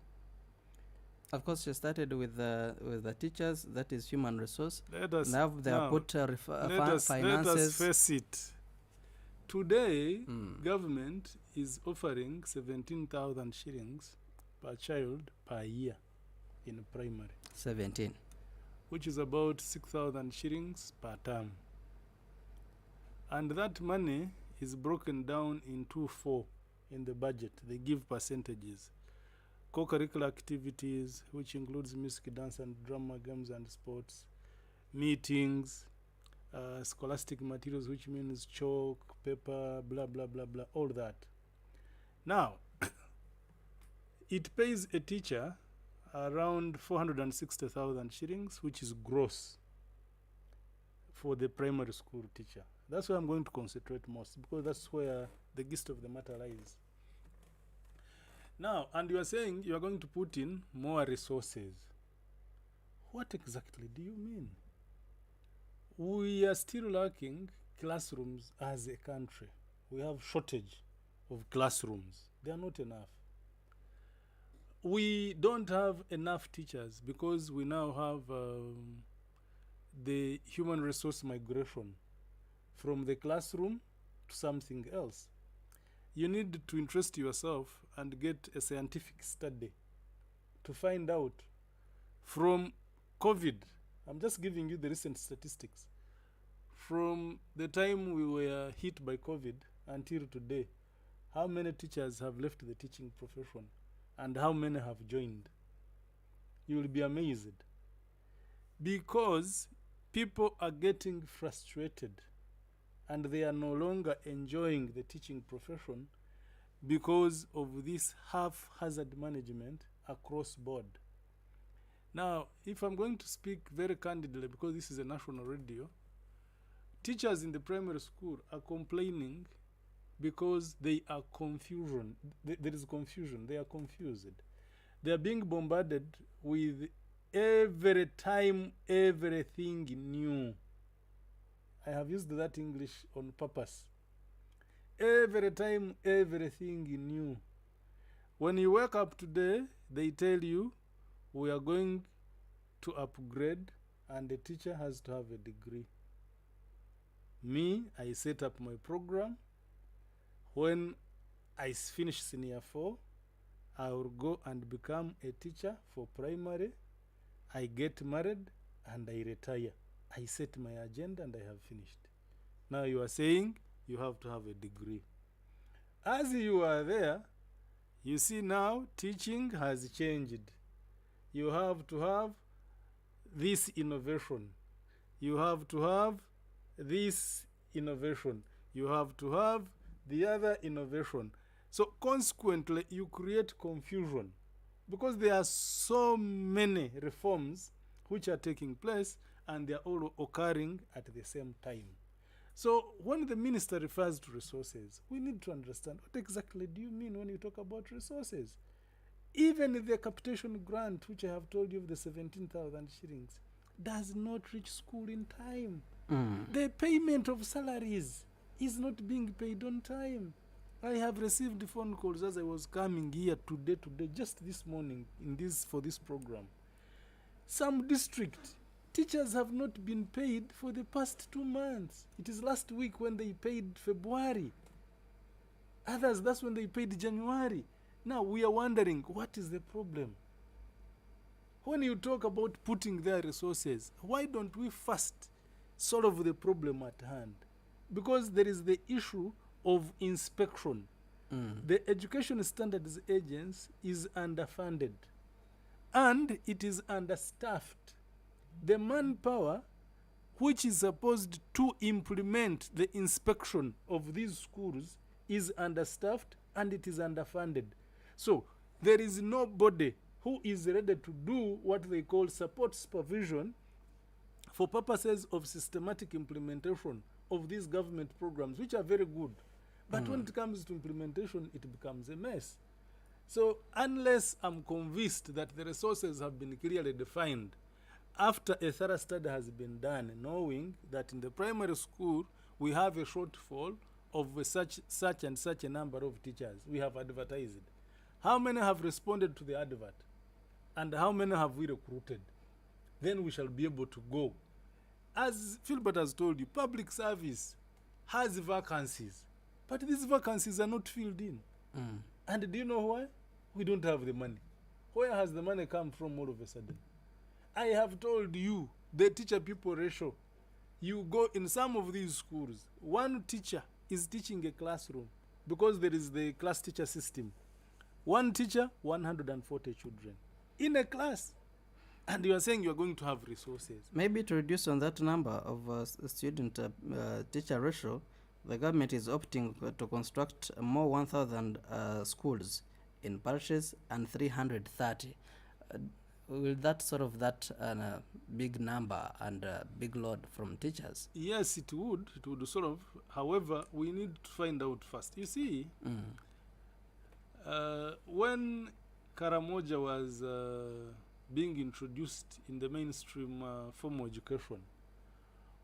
Of course, you started with the teachers, that is human resource. Now they are put finances. Let us face it. Today, government is offering 17,000 shillings per child per year in primary. 17. Which is about 6,000 shillings per term. And that money is broken down into 4 in the budget. They give percentages. Co-curricular activities, which includes music, dance, and drama, games, and sports. Meetings, scholastic materials, which means chalk, paper, blah, blah, blah, blah, all that. Now, it pays a teacher around 460,000 shillings, which is gross for the primary school teacher. That's where I'm going to concentrate most, because that's where the gist of the matter lies. Now, and you are saying you are going to put in more resources. What exactly do you mean? We are still lacking classrooms as a country. We have shortage of classrooms. They are not enough. We don't have enough teachers because we now have the human resource migration from the classroom to something else. You need to interest yourself and get a scientific study to find out from COVID. I'm just giving you the recent statistics. from the time we were hit by COVID until today, how many teachers have left the teaching profession and how many have joined? You will be amazed. Because people are getting frustrated and they are no longer enjoying the teaching profession because of this haphazard management across board. Now, if I'm going to speak very candidly, because this is a national radio, teachers in the primary school are complaining because they are confusion. There is confusion. They are confused. They are being bombarded with every time everything new. I have used that English on purpose. Every time everything new. When you wake up today, they tell you we are going to upgrade and the teacher has to have a degree. Me, I set up my program. When I finish senior 4, I will go and become a teacher for primary. I get married and I retire. I set my agenda and I have finished. Now you are saying you have to have a degree. As you are there, you see now teaching has changed. You have to have this innovation. You have to have this innovation. You have to have the other innovation. So consequently, you create confusion because there are so many reforms which are taking place and they are all occurring at the same time. So when the minister refers to resources, we need to understand what exactly do you mean when you talk about resources? Even the capitation grant, which I have told you of the 17,000 shillings, does not reach school in time. The payment of salaries is not being paid on time. I have received phone calls as I was coming here today, just this morning for this program. Some district teachers have not been paid for the past 2 months. It is last week when they paid February. Others, that's when they paid January. Now we are wondering, what is the problem? When you talk about putting their resources, why don't we first solve the problem at hand? Because there is the issue of inspection. The Education Standards Agency is underfunded and it is understaffed. The manpower which is supposed to implement the inspection of these schools is understaffed and it is underfunded. So there is nobody who is ready to do what they call support supervision for purposes of systematic implementation of these government programs, which are very good. But when it comes to implementation, it becomes a mess. So unless I'm convinced that the resources have been clearly defined, after a thorough study has been done, knowing that in the primary school, we have a shortfall of such and such a number of teachers, we have advertised. How many have responded to the advert? And how many have we recruited? Then we shall be able to go. As Philbert has told you, public service has vacancies, but these vacancies are not filled in. And do you know why? We don't have the money. Where has the money come from all of a sudden? I have told you the teacher-people ratio. You go in some of these schools, one teacher is teaching a classroom because there is the class teacher system. One teacher, 140 children in a class. And you are saying you are going to have resources. Maybe to reduce on that number of student-teacher ratio, the government is opting to construct more 1,000 schools in parishes and 330. Will that solve that big number and big load from teachers? Yes, it would. It would solve. However, we need to find out first. You see, when Karamoja was being introduced in the mainstream formal education,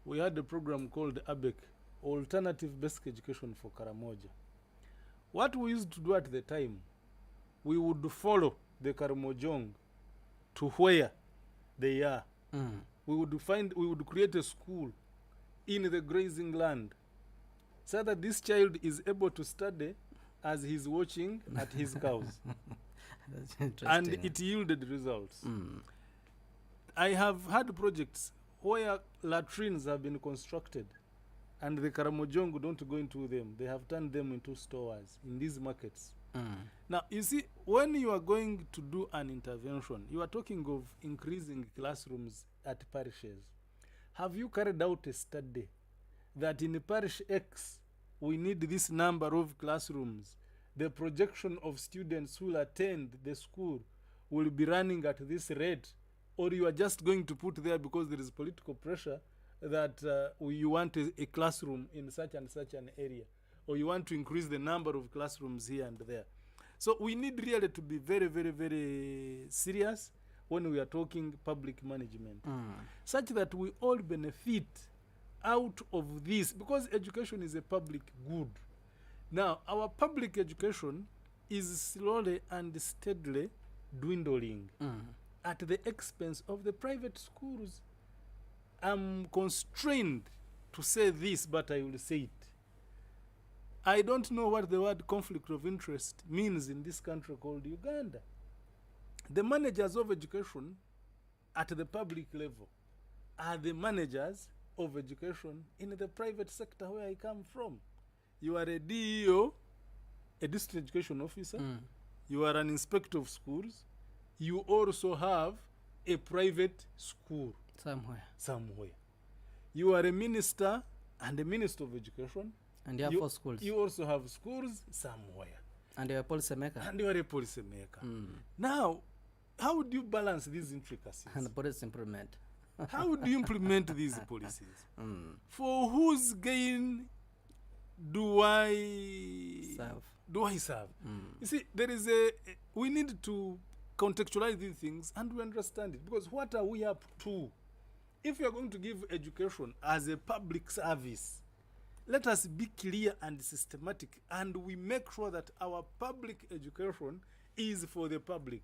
we had a program called ABEC, Alternative Basic Education for Karamoja. What we used to do at the time, we would follow the Karamojong to where they are. We would create a school in the grazing land so that this child is able to study as he's watching at his cows. That's interesting. And it yielded results. I have had projects where latrines have been constructed and the Karamojongo don't go into them. They have turned them into stores in these markets. Now, you see, when you are going to do an intervention, you are talking of increasing classrooms at parishes. Have you carried out a study that in parish X, we need this number of classrooms? The projection of students who will attend the school will be running at this rate, or you are just going to put there because there is political pressure that you want a classroom in such and such an area, or you want to increase the number of classrooms here and there. So we need really to be very, very, very serious when we are talking public management, such that we all benefit out of this, because education is a public good. Now, our public education is slowly and steadily dwindling at the expense of the private schools. I'm constrained to say this, but I will say it. I don't know what the word conflict of interest means in this country called Uganda. The managers of education at the public level are the managers of education in the private sector where I come from. You are a DEO, a district education officer. You are an inspector of schools. You also have a private school. Somewhere. You are a minister and a minister of education. And you have 4 schools. You also have schools somewhere. And you are a policy maker. And you are a policy maker. Now, how do you balance these intricacies? And policy implement. How do you implement these policies? For whose gain do I serve? You see, there is we need to contextualize these things and we understand it. Because what are we up to? If you are going to give education as a public service, let us be clear and systematic, and we make sure that our public education is for the public.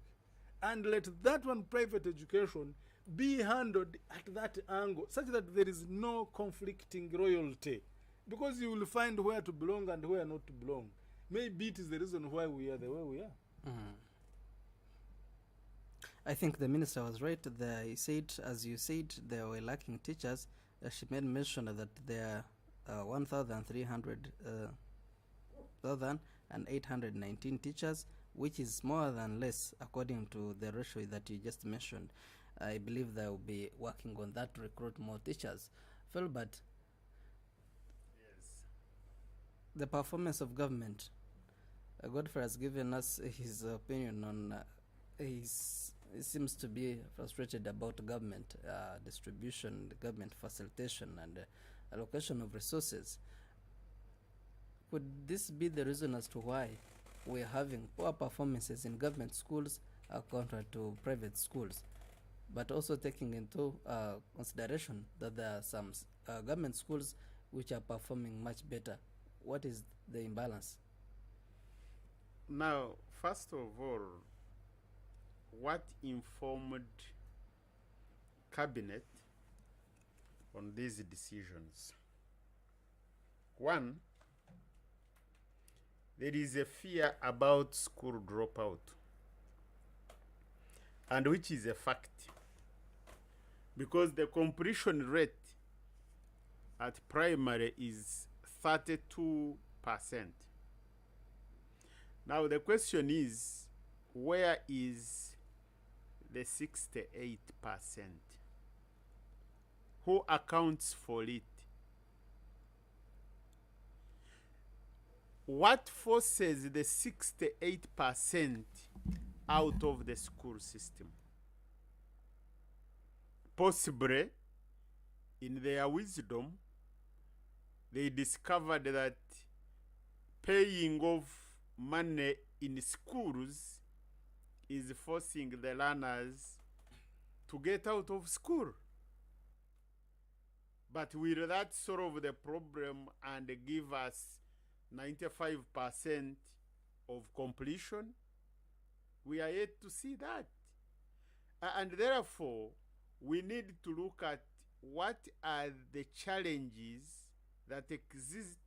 And let that one private education be handled at that angle, such that there is no conflicting royalty. Because you will find where to belong and where not to belong. Maybe it is the reason why we are the way we are. I think the minister was right. He said, as you said, there were lacking teachers. She made mention that there are 1,819 teachers, which is more than less according to the ratio that you just mentioned. I believe they will be working on that to recruit more teachers. Philbert, Yes. the performance of government. Godfrey has given us his opinion on he seems to be frustrated about government distribution, government facilitation, and allocation of resources. Could this be the reason as to why we're having poor performances in government schools compared to private schools? But also taking into consideration that there are some government schools which are performing much better. What is the imbalance? Now, first of all, what informed cabinet on these decisions? One, there is a fear about school dropout, and which is a fact, because the completion rate at primary is 32%. Now the question is, where is the 68%? Who accounts for it? What forces the 68% out of the school system? Possibly, in their wisdom, they discovered that paying of money in schools is forcing the learners to get out of school. But will that solve the problem and give us 95% of completion? We are yet to see that. And therefore, we need to look at what are the challenges that exist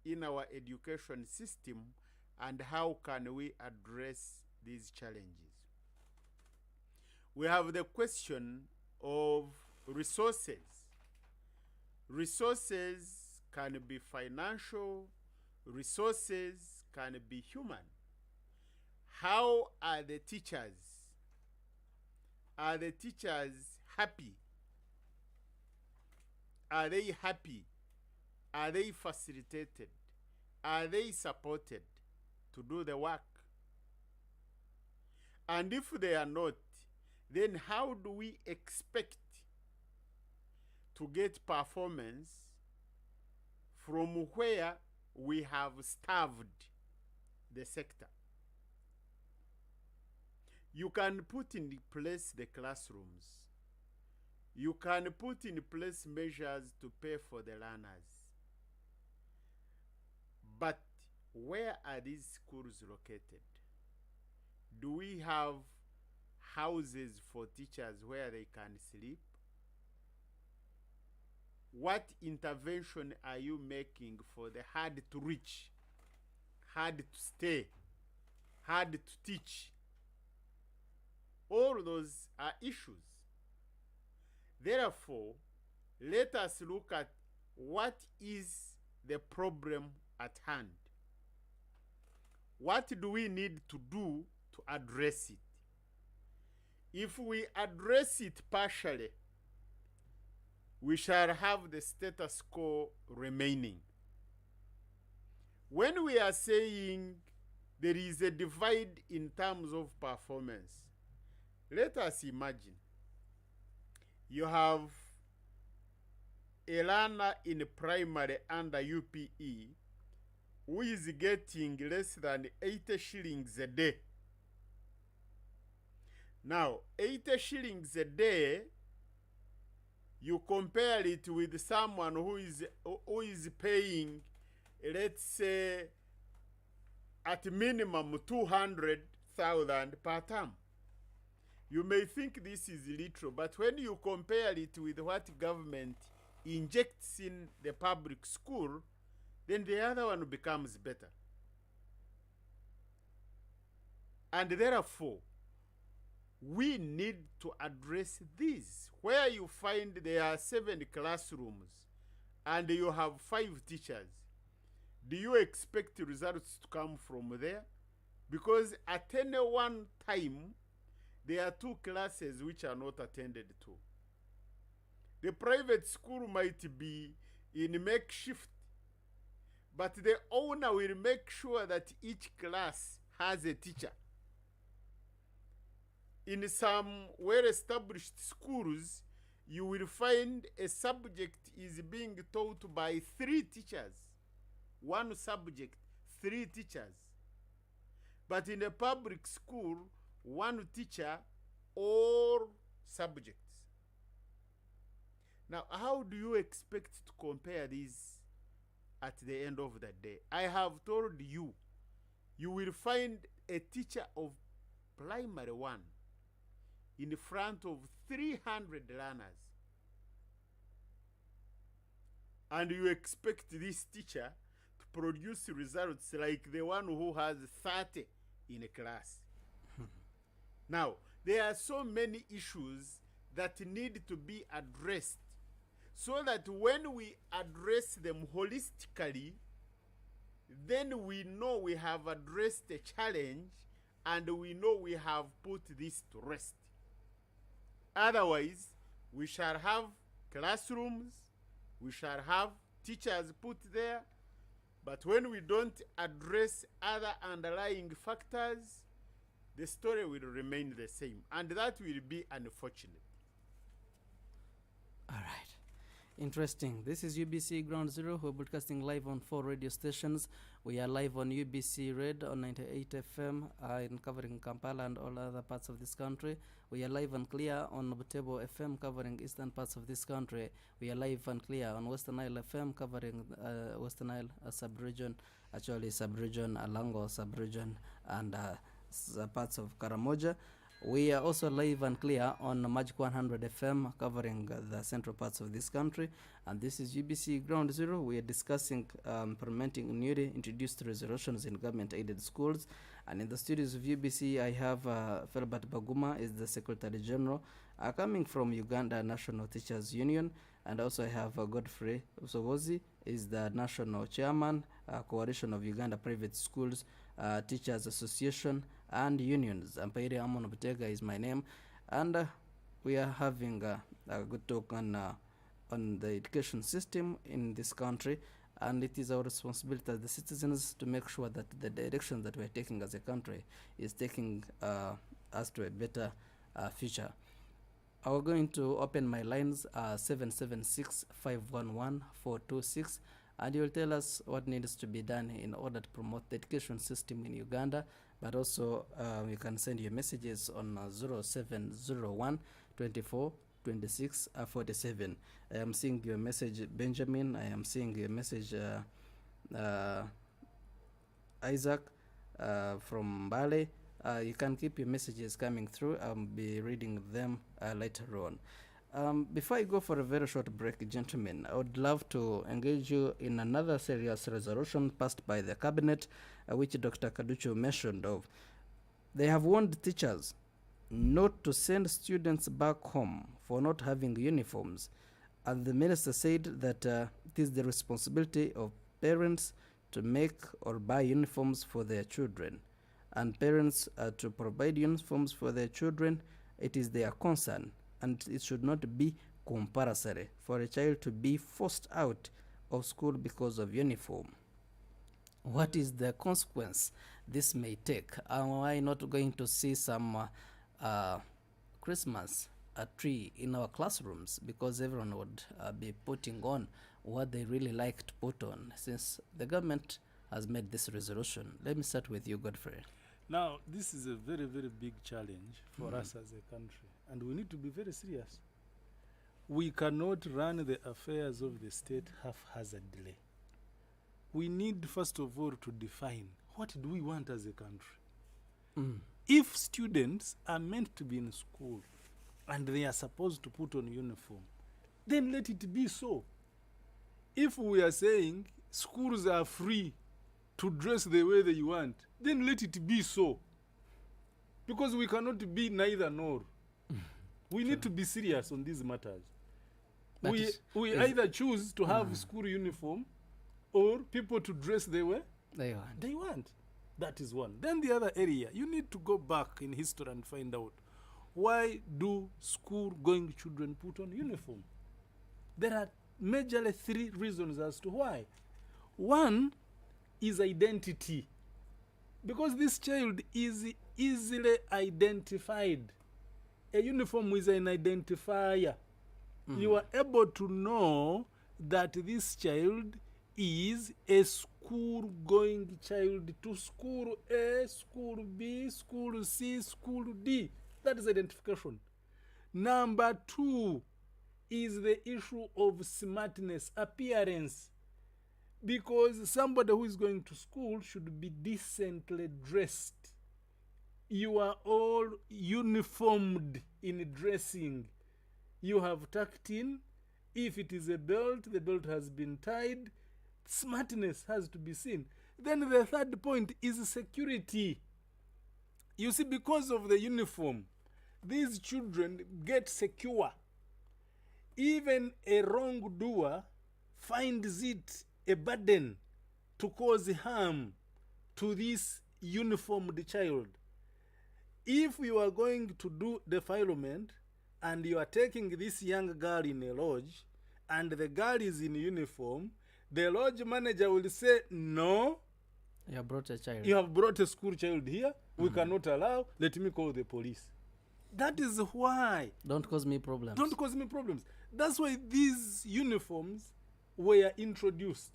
in our education system and how can we address these challenges. We have the question of resources. Resources can be financial, resources can be human. How are the teachers? Are the teachers happy? Are they happy? Are they facilitated? Are they supported to do the work? And if they are not, then how do we expect to get performance from where we have starved the sector? You can put in place the classrooms. You can put in place measures to pay for the learners. But where are these schools located? Do we have houses for teachers where they can sleep? What intervention are you making for the hard to reach, hard to stay, hard to teach? All those are issues. Therefore, let us look at what is the problem at hand. What do we need to do to address it? If we address it partially, we shall have the status quo remaining. When we are saying there is a divide in terms of performance, let us imagine you have a learner in primary under UPE who is getting less than 80 shillings a day. Now, 80 shillings a day, you compare it with someone who is paying, let's say, at minimum 200,000 per term. You may think this is little, but when you compare it with what government injects in the public school, then the other one becomes better. And therefore, we need to address this. Where you find there are 7 classrooms and you have 5 teachers, do you expect results to come from there? Because at any one time, there are 2 classes which are not attended to. The private school might be in makeshift, but the owner will make sure that each class has a teacher. In some well-established schools, you will find a subject is being taught by 3 teachers. One subject, 3 teachers. But in a public school, 1 teacher, all subjects. Now, how do you expect to compare these at the end of the day? I have told you, you will find a teacher of primary 1 in front of 300 learners. And you expect this teacher to produce results like the one who has 30 in a class. Now, there are so many issues that need to be addressed so that when we address them holistically, then we know we have addressed the challenge and we know we have put this to rest. Otherwise, we shall have classrooms, we shall have teachers put there, but when we don't address other underlying factors, the story will remain the same, and that will be unfortunate. All right. Interesting. This is UBC Ground Zero. We're broadcasting live on 4 radio stations. We are live on UBC Red on 98 FM in covering Kampala and all other parts of this country. We are live and clear on Butebo FM covering eastern parts of this country. We are live and clear on Western Nile FM covering Western Nile sub-region, actually sub-region, Alango sub-region, and parts of Karamoja. We are also live and clear on Magic 100 FM covering the central parts of this country. And this is UBC Ground Zero. We are discussing implementing newly introduced resolutions in government-aided schools. And in the studios of UBC, I have Philbert Baguma, is the Secretary General, coming from Uganda National Teachers Union. And also I have Godfrey Sovozi is the national chairman, Coalition of Uganda Private Schools Teachers Association and Unions. Ampairi Amon Butega is my name, and we are having a good talk on the education system in this country, and it is our responsibility as the citizens to make sure that the direction that we are taking as a country is taking us to a better future. I'm going to open my lines 776-511-426, and you'll tell us what needs to be done in order to promote the education system in Uganda. But also you can send your messages on 0701 24 26 47. I am seeing your message, Benjamin. I am seeing your message, Isaac from Bale. You can keep your messages coming through. I'll be reading them later on. Before I go for a very short break, gentlemen, I would love to engage you in another serious resolution passed by the cabinet, which Dr. Kaduchu mentioned of. They have warned teachers not to send students back home for not having uniforms. And the minister said that it is the responsibility of parents to make or buy uniforms for their children. And parents to provide uniforms for their children, it is their concern, and it should not be compulsory for a child to be forced out of school because of uniform. What is the consequence this may take? Am I not going to see some Christmas tree in our classrooms because everyone would be putting on what they really like to put on, since the government has made this resolution? Let me start with you, Godfrey. Now, this is a very, very big challenge for us as a country, and we need to be very serious. We cannot run the affairs of the state haphazardly. We need, first of all, to define what do we want as a country. If students are meant to be in school and they are supposed to put on uniform, then let it be so. If we are saying schools are free to dress the way they want, then let it be so. Because we cannot be neither nor. We need to be serious on these matters. We either choose to have school uniform or people to dress the way they want. That is one. Then the other area, you need to go back in history and find out, why do school-going children put on uniform? There are majorly 3 reasons as to why. One is identity. Because this child is easily identified. A uniform is an identifier. You are able to know that this child is a school-going child to school A, school B, school C, school D. That is identification. Number 2 is the issue of smartness, appearance. Because somebody who is going to school should be decently dressed. You are all uniformed in dressing. You have tucked in. If it is a belt, the belt has been tied. Smartness has to be seen. Then the third point is security. You see, because of the uniform, these children get secure. Even a wrongdoer finds it a burden to cause harm to this uniformed child. If you are going to do defilement and you are taking this young girl in a lodge and the girl is in uniform, the lodge manager will say, no, you have brought a child. You have brought a school child here. We cannot allow. Let me call the police. That is why. Don't cause me problems. Don't cause me problems. That's why these uniforms were introduced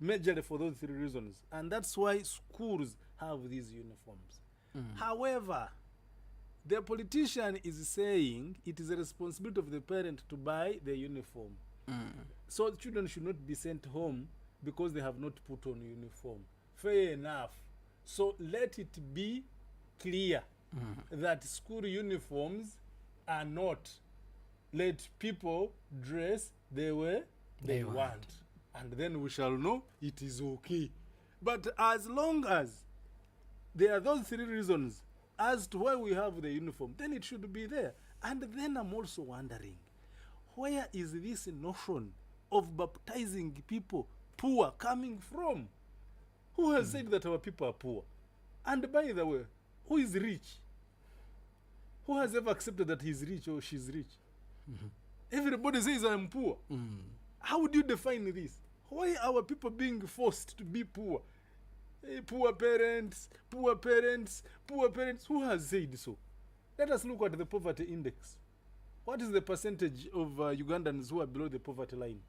majorly for those 3 reasons. And that's why schools have these uniforms. However, the politician is saying it is a responsibility of the parent to buy the uniform. So the children should not be sent home because they have not put on uniform. Fair enough. So let it be clear that school uniforms are not. Let people dress the way they want. And then we shall know it is okay. But as long as there are those 3 reasons as to why we have the uniform, then it should be there. And then I'm also wondering, Where is this notion of baptizing people poor coming from? Who has said that our people are poor? And by the way, who is rich? Who has ever accepted that he's rich or she's rich? Everybody says I'm poor. How would you define this? Why are our people being forced to be poor? Poor parents, poor parents, poor parents. Who has said so? Let us look at the poverty index. What is the percentage of Ugandans who are below the poverty line?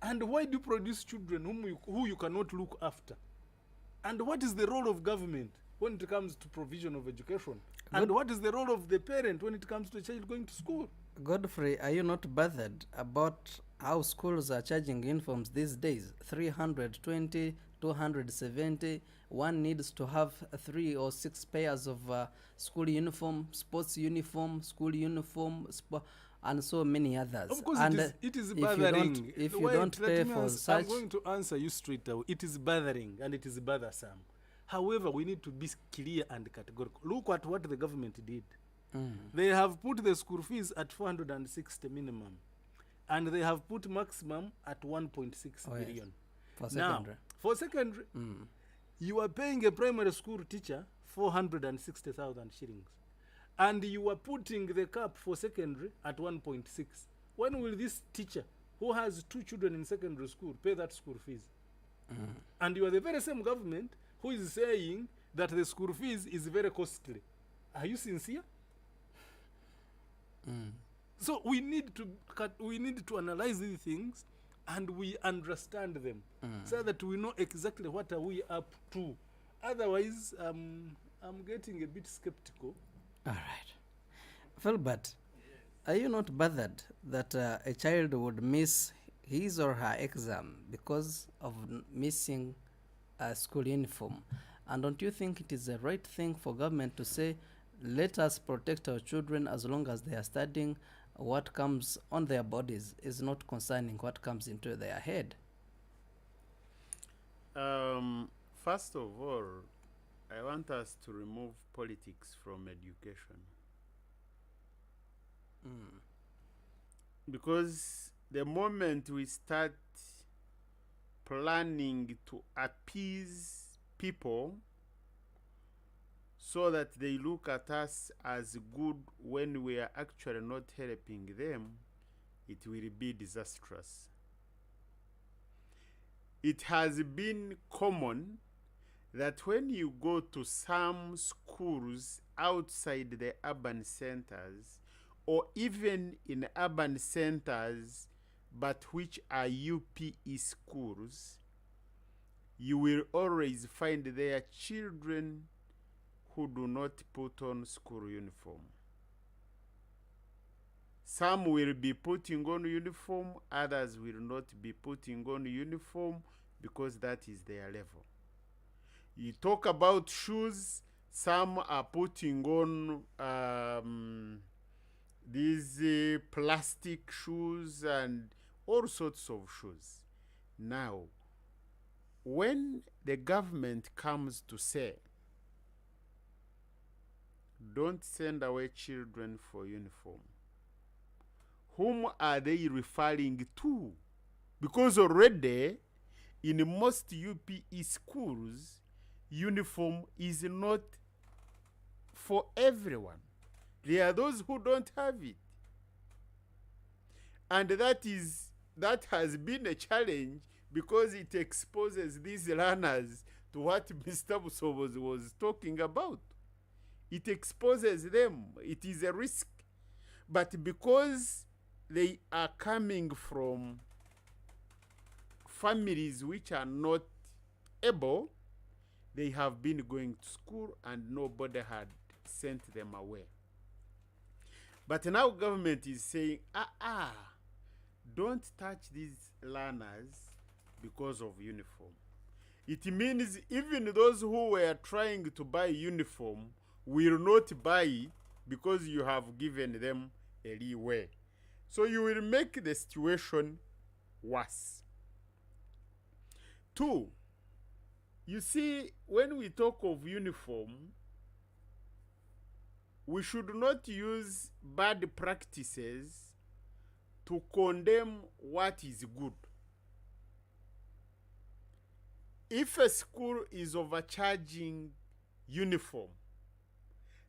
And why do you produce children who you cannot look after? And what is the role of government when it comes to provision of education? And what is the role of the parent when it comes to a child going to school? Godfrey, are you not bothered about how schools are charging uniforms these days? 320, 270. One needs to have 3 or 6 pairs of school uniform, sports uniform, school uniform, and so many others. Of course, and it is bothering. If you don't pay for such... I'm going to answer you straight away. It is bothering and it is bothersome. However, we need to be clear and categorical. Look at what the government did. They have put the school fees at 460 minimum. And they have put maximum at 1.6 billion. Yes. For secondary. Now, for secondary, you are paying a primary school teacher 460,000 shillings. And you are putting the cap for secondary at 1.6. When will this teacher, who has 2 children in secondary school, pay that school fees? And you are the very same government who is saying that the school fees is very costly. Are you sincere? So we need to analyze these things and we understand them so that we know exactly what are we up to. Otherwise, I'm getting a bit skeptical. All right. Philbert, are you not bothered that a child would miss his or her exam because of missing a school uniform? And don't you think it is the right thing for government to say, let us protect our children as long as they are studying? What comes on their bodies is not concerning what comes into their head. First of all, I want us to remove politics from education. Because the moment we start planning to appease people so that they look at us as good when we are actually not helping them, it will be disastrous. It has been common that when you go to some schools outside the urban centers, or even in urban centers but which are UPE schools, you will always find there children who do not put on school uniform. Some will be putting on uniform, others will not be putting on uniform because that is their level. You talk about shoes, some are putting on these plastic shoes and all sorts of shoes. Now, when the government comes to say, don't send away children for uniform, whom are they referring to? Because already in most UPE schools, uniform is not for everyone. There are those who don't have it. And that has been a challenge because it exposes these learners to what Mr. Busobozi was talking about. It exposes them. It is a risk. But because they are coming from families which are not able, they have been going to school and nobody had sent them away. But now government is saying, don't touch these learners because of uniform. It means even those who were trying to buy uniform will not buy it because you have given them a leeway. So you will make the situation worse. 2, you see, when we talk of uniform, we should not use bad practices to condemn what is good. If a school is overcharging uniform,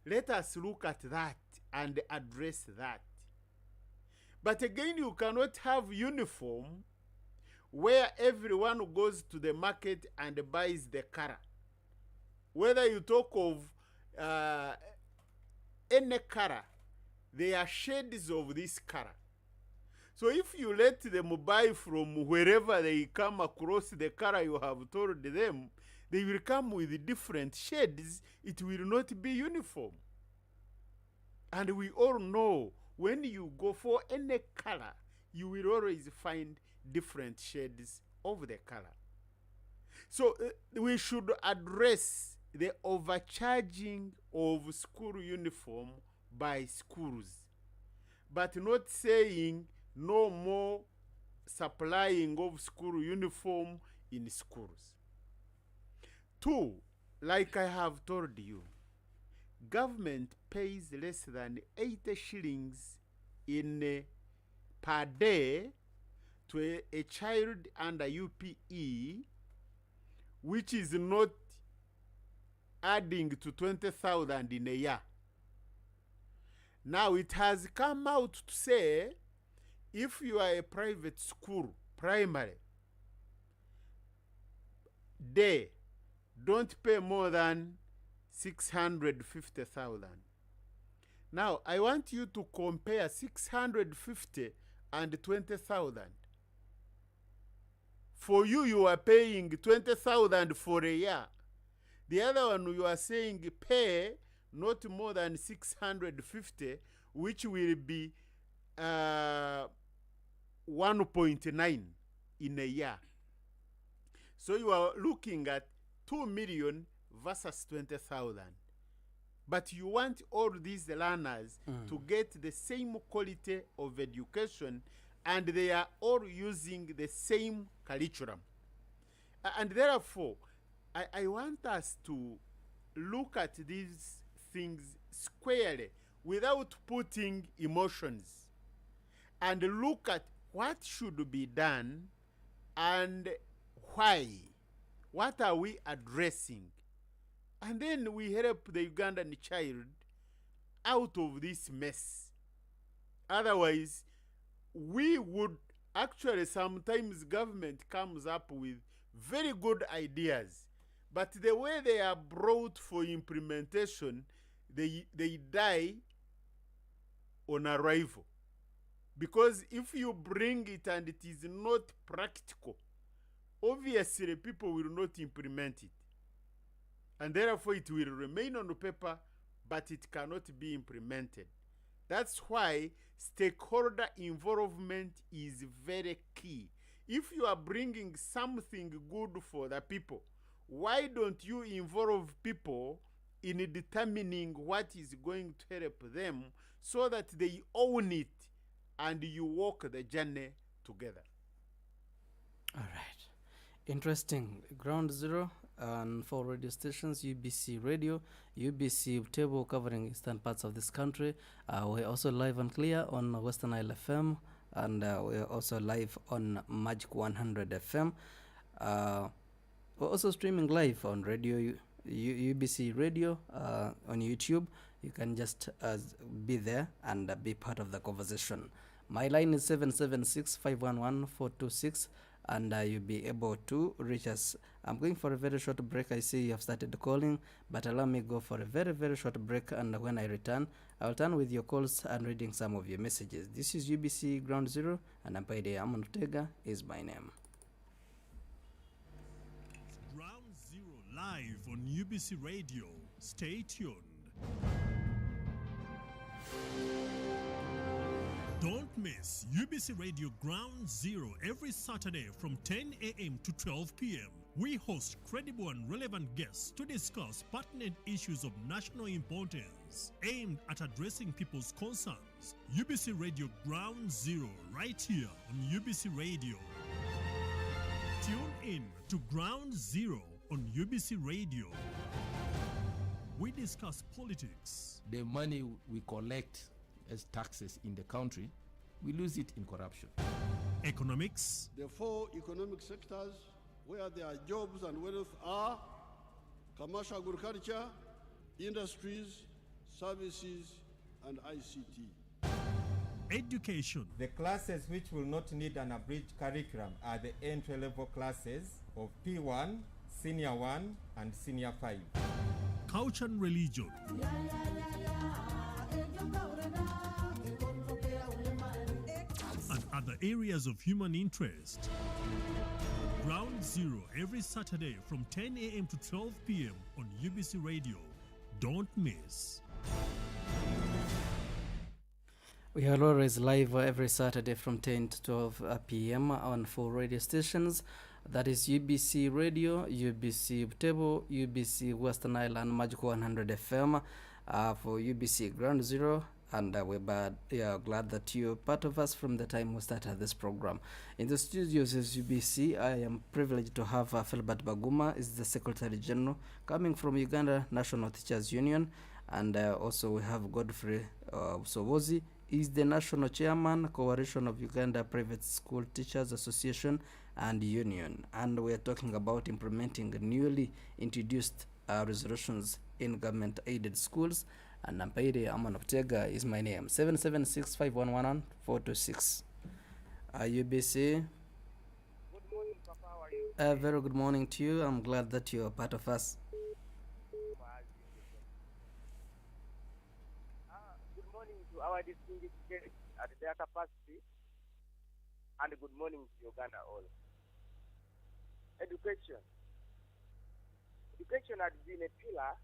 let us look at that and address that. But again, you cannot have uniform where everyone goes to the market and buys the color. Whether you talk of any color, there are shades of this color. So if you let them buy from wherever they come across the color you have told them, they will come with different shades. It will not be uniform. And we all know when you go for any color, you will always find different shades of the color. So we should address the overcharging of school uniform by schools, but not saying no more supplying of school uniform in schools. 2, like I have told you, government pays less than 80 shillings per day to a child under UPE, which is not adding to 20,000 in a year. Now it has come out to say, if you are a private school, primary, day, don't pay more than 650,000. Now, I want you to compare 650 and 20,000. For you, you are paying 20,000 for a year. The other one, you are saying pay not more than 650, which will be 1.9 in a year. So you are looking at 2 million versus 20,000. But you want all these learners to get the same quality of education, and they are all using the same curriculum. And therefore, I want us to look at these things squarely without putting emotions, and look at what should be done and why. What are we addressing? And then we help the Ugandan child out of this mess. Otherwise, we would actually, sometimes government comes up with very good ideas, but the way they are brought for implementation, they die on arrival. Because if you bring it and it is not practical, obviously people will not implement it. And therefore it will remain on the paper, but it cannot be implemented. That's why stakeholder involvement is very key. If you are bringing something good for the people, why don't you involve people in determining what is going to help them so that they own it and you walk the journey together? All right. Interesting. Ground Zero and 4 radio stations, UBC Radio, UBC Butebo, covering eastern parts of this country. We're also live and clear on Western Nile FM, and we're also live on Magic 100 FM. We're also streaming live on radio, UBC Radio, on YouTube. You can just be there and be part of the conversation. My line is 776-511-426, and you'll be able to reach us. I'm going for a very short break. I see you have started calling, but allow me go for a very, very short break, and when I return, I'll turn with your calls and reading some of your messages. This is UBC Ground Zero, and Ampaide Amanutega is my name. Ground Zero live on UBC Radio. Stay tuned. Don't miss UBC Radio Ground Zero every Saturday from 10 a.m. to 12 p.m. We host credible and relevant guests to discuss pertinent issues of national importance aimed at addressing people's concerns. UBC Radio Ground Zero, right here on UBC Radio. Tune in to Ground Zero on UBC Radio. We discuss politics. The money we collect as taxes in the country we lose it in corruption. Economics, The four economic sectors where there are jobs and wealth are commercial agriculture, industries, services, and ICT. education, The classes which will not need an abridged curriculum are the entry-level classes of P1, Senior 1, and Senior 5. culture and religion, and other areas of human interest. Ground Zero every Saturday from 10 a.m. to 12 p.m. on UBC Radio. Don't miss. We are always live every Saturday from 10 to 12 p.m. on 4 radio stations. That is UBC Radio, UBC Butebo, UBC Western Nile, and Magic 100 FM for UBC Ground Zero. And we're glad that you're part of us from the time we started this program. In the studios is UBC. I am privileged to have Philbert Baguma, is the Secretary General, coming from Uganda National Teachers Union. And also we have Godfrey Sobozi, is the National Chairman, Coalition of Uganda Private School Teachers Association and Union. And we are talking about implementing newly introduced resolutions in government-aided schools. And Nampaire Amanoptega is my name. 776-511-426. UBC. Good morning, Papa. How are you? Very good morning to you. I'm glad that you're part of us. Good morning to our distinguished guests at their capacity, and good morning to Uganda all. Education. Education has been a pillar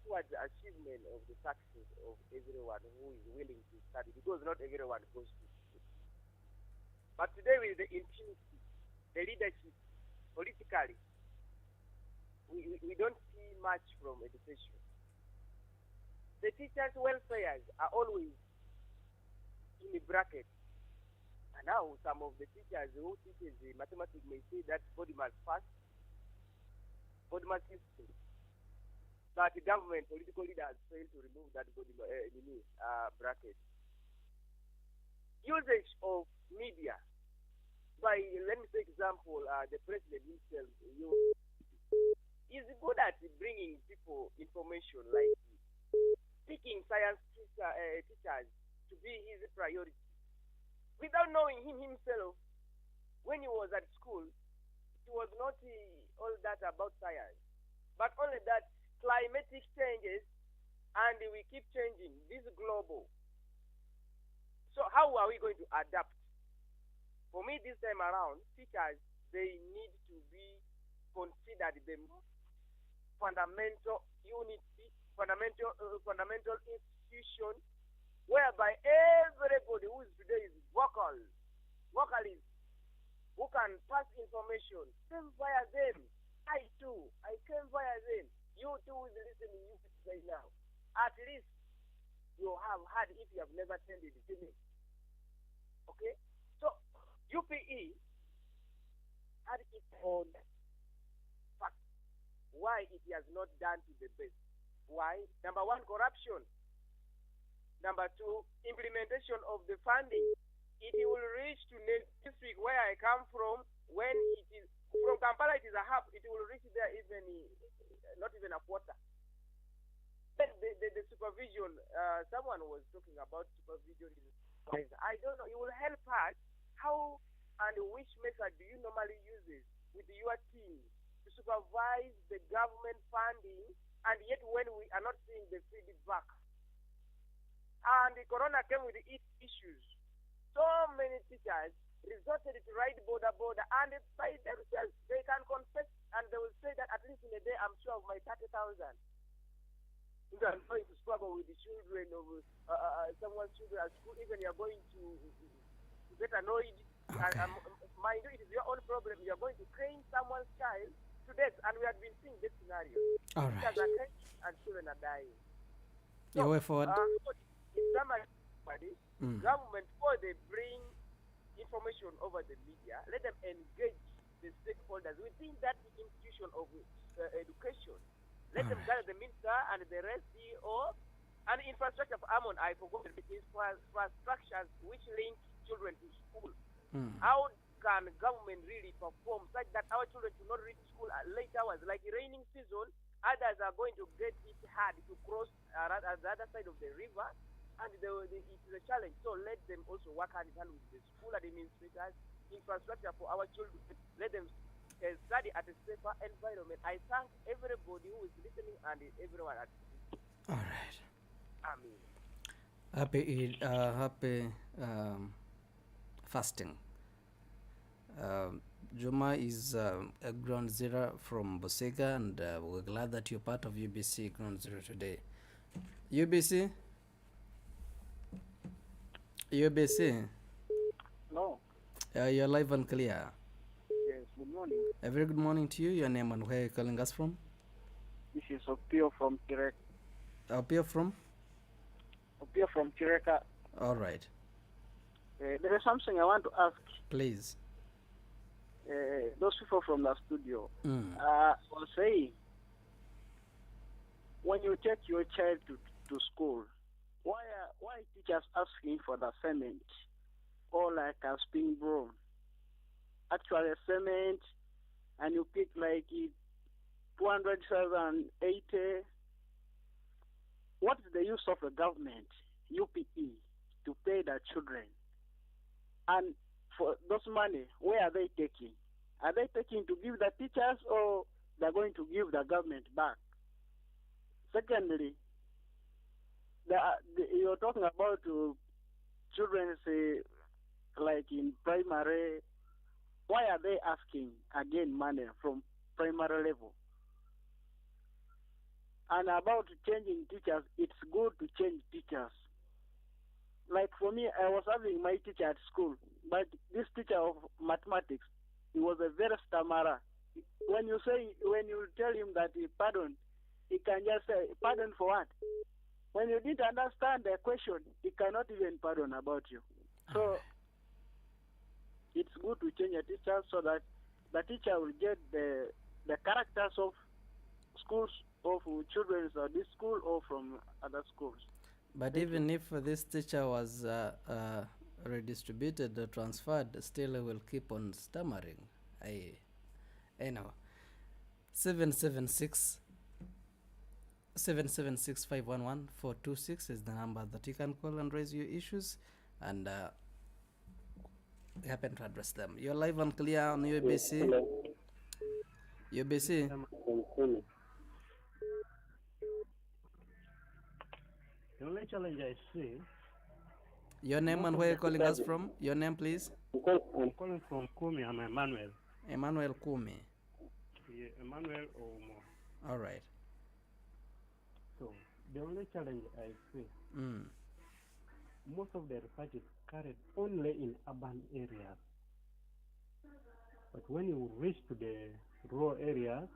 towards the achievement of the success of everyone who is willing to study, because not everyone goes to school. But today, with the impunity, the leadership, politically, we don't see much from education. The teachers' welfares are always in the bracket. And now some of the teachers who teaches the mathematics may say that body mass first, body mass history. But the government, political leaders fail to remove that body bracket. Usage of media. By, let me say example, the president himself is good at bringing people information, like picking science teachers to be his priority. Without knowing him himself, when he was at school, he was not all that about science, but only that climatic changes, and we keep changing. This is global. So how are we going to adapt? For me, this time around, teachers, they need to be considered the fundamental unity, fundamental institution, whereby everybody who is today is vocalist, who can pass information, came via them. I too, I came via them. You too is listening right now. At least you have had, if you have never attended the meeting. Okay? So, UPE had its own fact. Why it has not done to the best. Why? Number one, corruption. Number two, implementation of the funding. It will reach to next week, where I come from, when it is, from Kampala it is a half, it will reach there even, not even a quarter. Then the supervision, someone was talking about supervision. I don't know, it will help us. How and which method do you normally use it with your team to supervise the government funding, and yet when we are not seeing the feedback? And the corona came with its issues. So many teachers resorted to ride border, and by themselves they can confess, and they will say that at least in a day I'm sure of my 30,000. You are going to struggle with the children of someone's children at school, even you are going to get annoyed. Okay. And mind you, it is your own problem. You are going to train someone's child to death, and we have been seeing this scenario. All right. Teachers are trained and children are dying. Your way forward. In summary, government, before they bring information over the media, let them engage the stakeholders within that institution of education. Let them gather the minister and the rest CEO And infrastructure for Amon, I forgot it, is infrastructures which link children to school. How can government really perform such that our children should not reach school at late hours? Like raining season, others are going to get it hard to cross the other side of the river, and it is a challenge. So let them also work hand in hand with the school administrators, infrastructure for our children. Let them study at a safer environment. I thank everybody who is listening and everyone at All right. Amen. Happy fasting. Juma is a ground zero from Bosega, and we're glad that you're part of UBC Ground Zero today. UBC? UBC? No. You're live and clear. Yes, good morning. A very good morning to you. Your name and where are you calling us from? This is Opio from Tireka. Opio from? Opio from Tireka. All right. There is something I want to ask. Please. Those people from the studio. Was saying, when you take your child to school, why teachers asking for the cement or like a spring broom? Actually, cement, and you pick like 280. What is the use of the government, UPE, to pay the children? And for those money, where are they taking? Are they taking to give the teachers, or they're going to give the government back? Secondly, you're talking about children, say, like in primary. Why are they asking again money from primary level? And about changing teachers, it's good to change teachers. Like for me, I was having my teacher at school, but this teacher of mathematics, he was a very stammerer. When you tell him that he pardon, he can just say, pardon for what? When you didn't understand the question, he cannot even pardon about you. So it's good to change a teacher so that the teacher will get the characters of schools, of children at this school or from other schools. But even if this teacher was redistributed or transferred, still he will keep on stammering. I know. 776 511 426 is the number that you can call and raise your issues, and happen to address them. You're live and clear on UBC. UBC. The only challenge I see. Your name and where you're calling us from? Your name, please. I'm calling from Kumi. I'm Emmanuel. Emmanuel Kumi. Yeah, Emmanuel Omo. All right. So the only challenge I see. Most of the research is carried only in urban areas. But when you reach to the rural areas,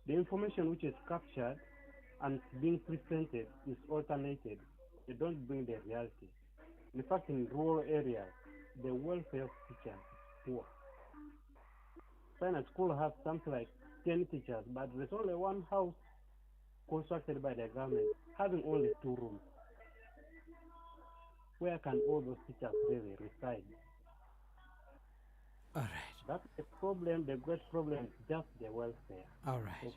the information which is captured and being presented is alternated. They don't bring the reality. In fact, in rural areas, the welfare of teachers is poor. Science school have something like 10 teachers, but there's only one house constructed by the government having only 2 rooms. Where can all those teachers really reside? All right. That's the problem. The great problem is just the welfare. All right.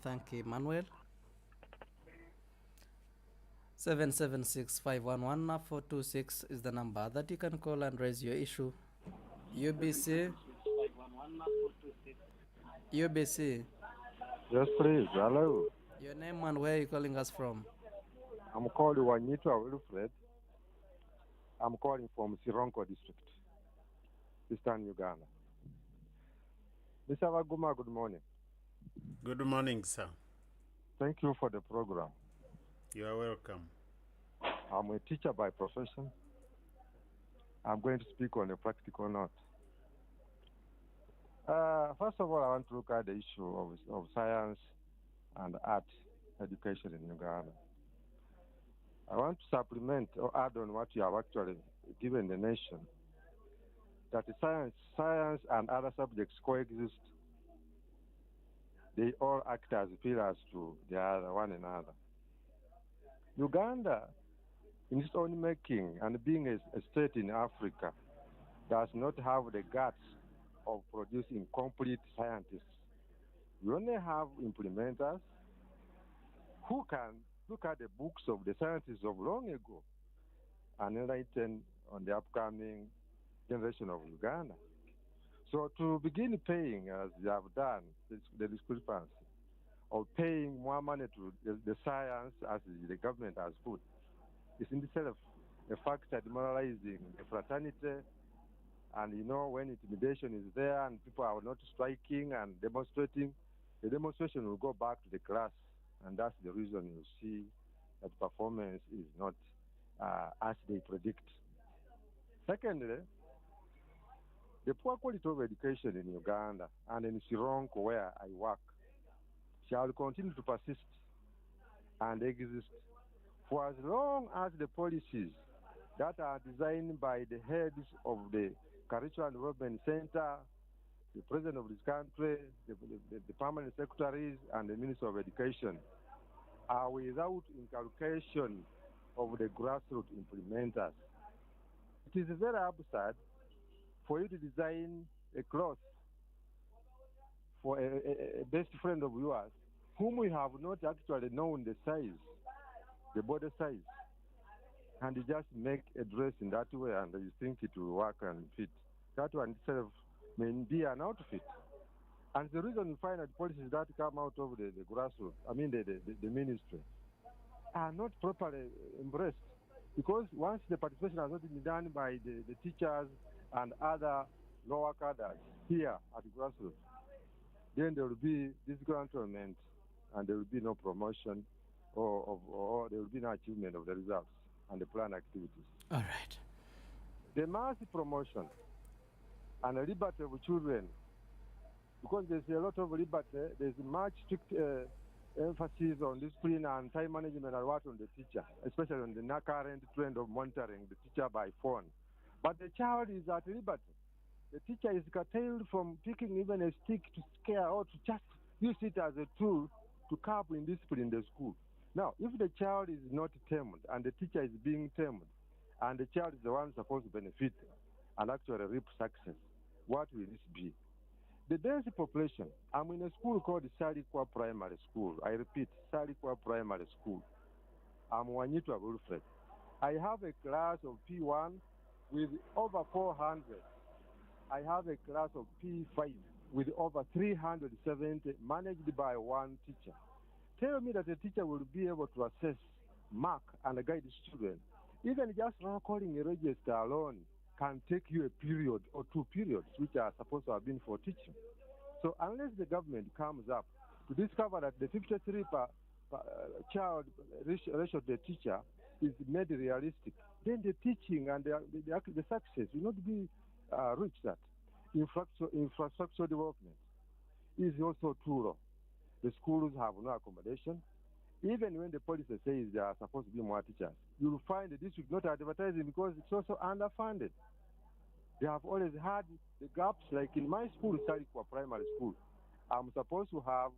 Thank you, Manuel. 776-511-426 is the number that you can call and raise your issue. UBC. UBC. Yes, please. Hello. Your name and where are you calling us from? I'm calling Wanyitwa Wilfred. I'm calling from Sironko district, Eastern Uganda. Mr. Waguma, good morning. Good morning, sir. Thank you for the program. You are welcome. I'm a teacher by profession. I'm going to speak on a practical note. First of all, I want to look at the issue of science and art education in Uganda. I want to supplement or add on what you have actually given the nation, that the science and other subjects coexist. They all act as pillars to the other, one another. Uganda, in its own making and being a state in Africa, does not have the guts of producing complete scientists. We only have implementers who can look at the books of the scientists of long ago and enlighten on the upcoming generation of Uganda. So to begin paying, as they have done, the discrepancy of paying more money to the science as the government has put, is in itself a factor demoralizing the fraternity. And when intimidation is there and people are not striking and demonstrating, the demonstration will go back to the class. And that's the reason you see that performance is not as they predict. Secondly, the poor quality of education in Uganda and in Sironko, where I work, shall continue to persist and exist for as long as the policies that are designed by the heads of the Curriculum Development Center, the president of this country, the permanent secretaries, and the Minister of Education are without inculcation of the grassroots implementers. It is very absurd for you to design a cloth for a best friend of yours whom we have not actually known the size, the body size, and you just make a dress in that way and you think it will work and fit. That one itself may be an outfit. And the reason you find that policies that come out of the grassroots, the ministry, are not properly embraced. Because once the participation has not been done by the teachers and other lower cadres here at the grassroots, then there will be disgruntlement and there will be no promotion or there will be no achievement of the results and the planned activities. All right. The mass promotion and the liberty of children, because there's a lot of liberty, there's much strict emphasis on discipline and time management and what on the teacher, especially on the current trend of monitoring the teacher by phone. But the child is at liberty. The teacher is curtailed from picking even a stick to scare or to just use it as a tool to curb indiscipline in the school. Now, if the child is not tamed and the teacher is being tamed and the child is the one supposed to benefit and actually reap success, what will this be? The dense population, I'm in a school called Salikwa Primary School. I repeat, Salikwa Primary School. I'm Wanyitwa Wilfred. I have a class of P1 with over 400. I have a class of P5 with over 370 managed by one teacher. Tell me that a teacher will be able to assess, mark, and guide students. Even just calling a register alone can take you a period or 2 periods, which are supposed to have been for teaching. So unless the government comes up to discover that the 53 per child ratio of the teacher is made realistic, then the teaching and the success will not be reached. That infrastructure development is also too low. The schools have no accommodation. Even when the policy says there are supposed to be more teachers, you will find the district not advertising because it's also underfunded. They have always had the gaps, like in my school, Salikwa Primary School. I'm supposed to have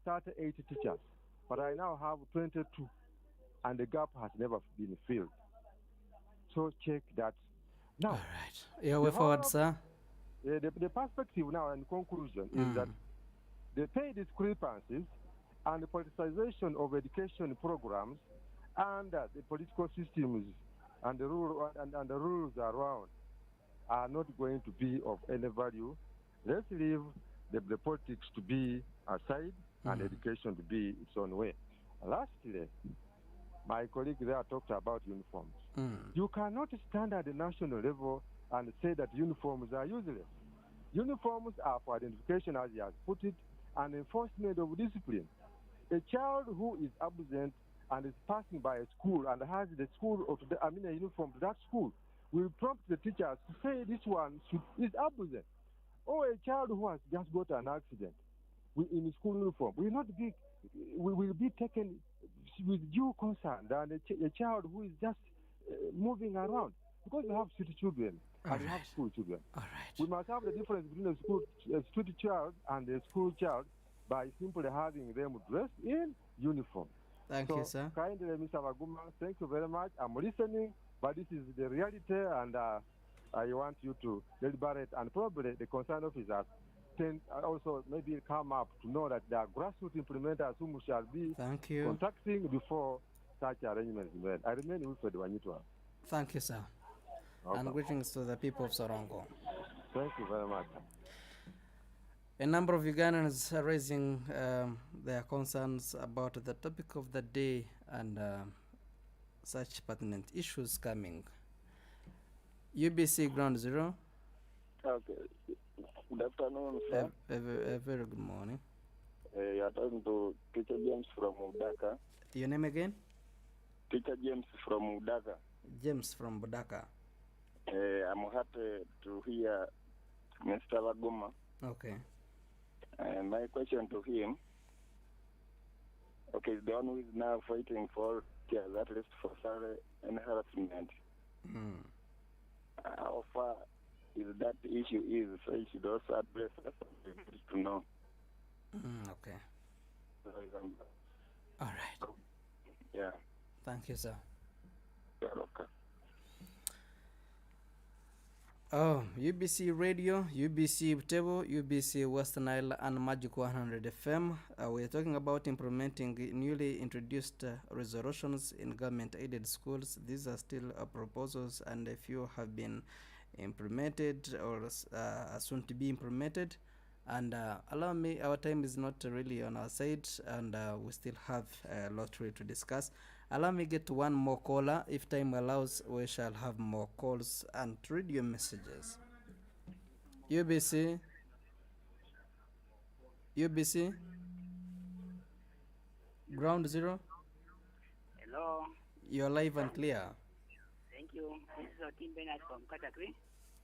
38 teachers, but I now have 22, and the gap has never been filled. So check that. Now, all right. Yeah, way forward, sir. The perspective now and conclusion is that the pay discrepancies and the politicization of education programs and the political systems and the rules around are not going to be of any value. Let's leave the politics to be aside and education to be its own way. Lastly, my colleague there talked about uniforms. You cannot stand at the national level and say that uniforms are useless. Uniforms are for identification, as he has put it, and enforcement of discipline. A child who is absent and is passing by a school and has the school a uniform to that school will prompt the teachers to say this one is absent. Or a child who has just got an accident in his school uniform will be taken with due concern than a child who is just moving around, because we have street children and we have school children. All right. We must have the difference between a street child and a school child by simply having them dressed in uniform. Thank you, sir. Kindly, Mr. Baguma, thank you very much. I'm listening, but this is the reality, and I want you to deliberate, and probably the concerned officers can also maybe come up to know that there are grassroots implementers whom we shall be Thank you. contacting before such arrangements is made. I remain Wilfred Wanyitwa. Thank you, sir. Okay. And greetings to the people of Sorongo. Thank you very much. A number of Ugandans are raising their concerns about the topic of the day and such pertinent issues coming. UBC Ground Zero. Okay. Good afternoon, sir. A very good morning. You are talking to Teacher James from Udaka. Your name again? Teacher James from Udaka. James from Budaka. I'm happy to hear Mr. Baguma. Okay. My question to him, okay, the one who is now fighting for teachers, at least for salary and harassment. How far is that issue is, so you should also address that to know. Okay. All right. Yeah. Thank you, sir. You're welcome. Oh, UBC Radio, UBC Butebo, UBC Western Nile, and Magic 100 FM. We're talking about implementing newly introduced resolutions in government-aided schools. These are still proposals, and a few have been implemented or are soon to be implemented. And allow me, our time is not really on our side, and we still have a lot to discuss. Allow me get one more caller. If time allows, we shall have more calls and read your messages. UBC. Ground Zero. Hello. You're live and clear. Thank you. This is Otim Bernard from Katakwi.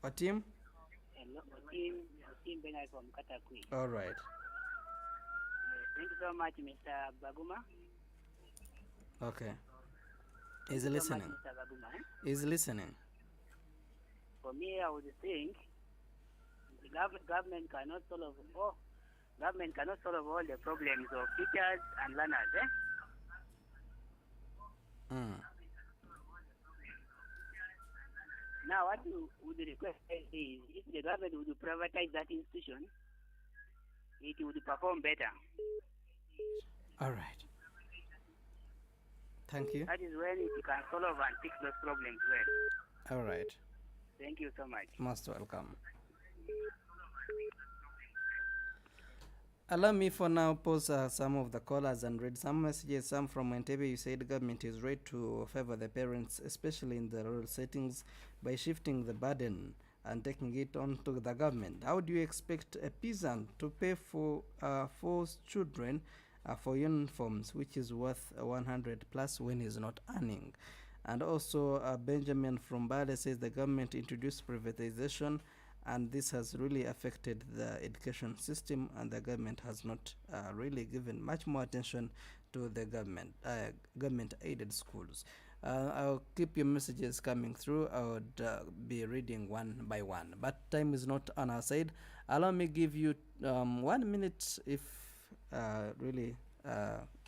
Otim? Hello, Otim Bernard from Katakwi. All right. Thank you so much, Mr. Baguma. Okay. Is listening. Mr. Baguma. Is listening. For me, I would think the government cannot solve all the problems of teachers and learners. Now, what you would request is if the government would privatize that institution, it would perform better. All right. Thank you. That is when it can solve and fix those problems well. All right. Thank you so much. Most welcome. Allow me for now pause some of the callers and read some messages. Some from Entebbe. You said government is ready to favor the parents, especially in the rural settings, by shifting the burden and taking it on to the government. How do you expect a peasant to pay for children for uniforms, which is worth 100 plus when he's not earning? And also Benjamin from Bale says the government introduced privatization, and this has really affected the education system, and the government has not really given much more attention to the government aided schools. I'll keep your messages coming through. I would be reading one by one, but time is not on our side. Allow me give you 1 minute if really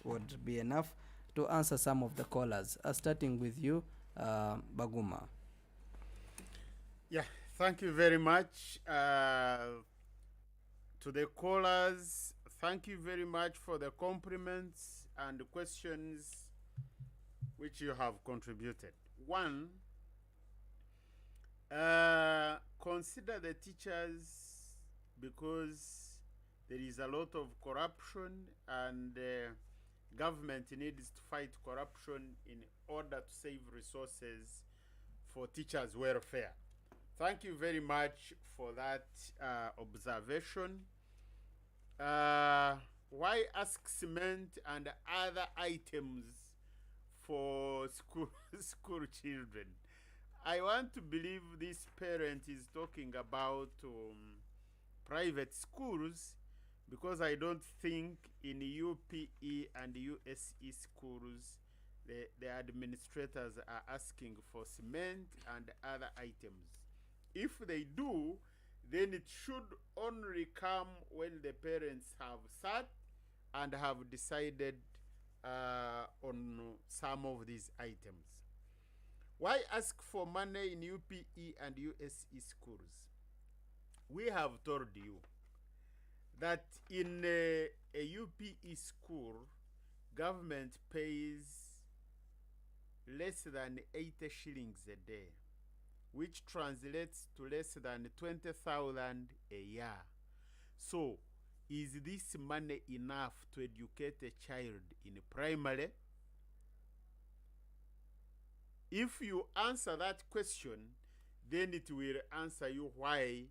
would be enough to answer some of the callers, starting with you, Baguma. Yeah, thank you very much to the callers. Thank you very much for the compliments and questions which you have contributed. One, consider the teachers, because there is a lot of corruption, and government needs to fight corruption in order to save resources for teachers' welfare. Thank you very much for that observation. Why ask cement and other items for school children? I want to believe this parent is talking about private schools, because I don't think in UPE and USE schools the administrators are asking for cement and other items. If they do, then it should only come when the parents have sat and have decided on some of these items. Why ask for money in UPE and USE schools? We have told you that in a UPE school, government pays less than 80 shillings a day, which translates to less than 20,000 a year. So, is this money enough to educate a child in primary? If you answer that question, then it will answer you why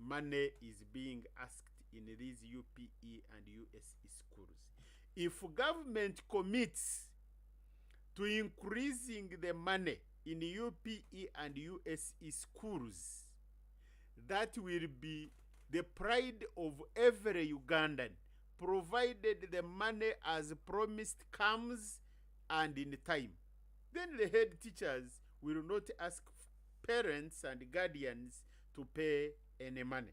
money is being asked in these UPE and USE schools. If government commits to increasing the money in UPE and USE schools, that will be the pride of every Ugandan, provided the money as promised comes and in time. Then the head teachers will not ask parents and guardians to pay any money.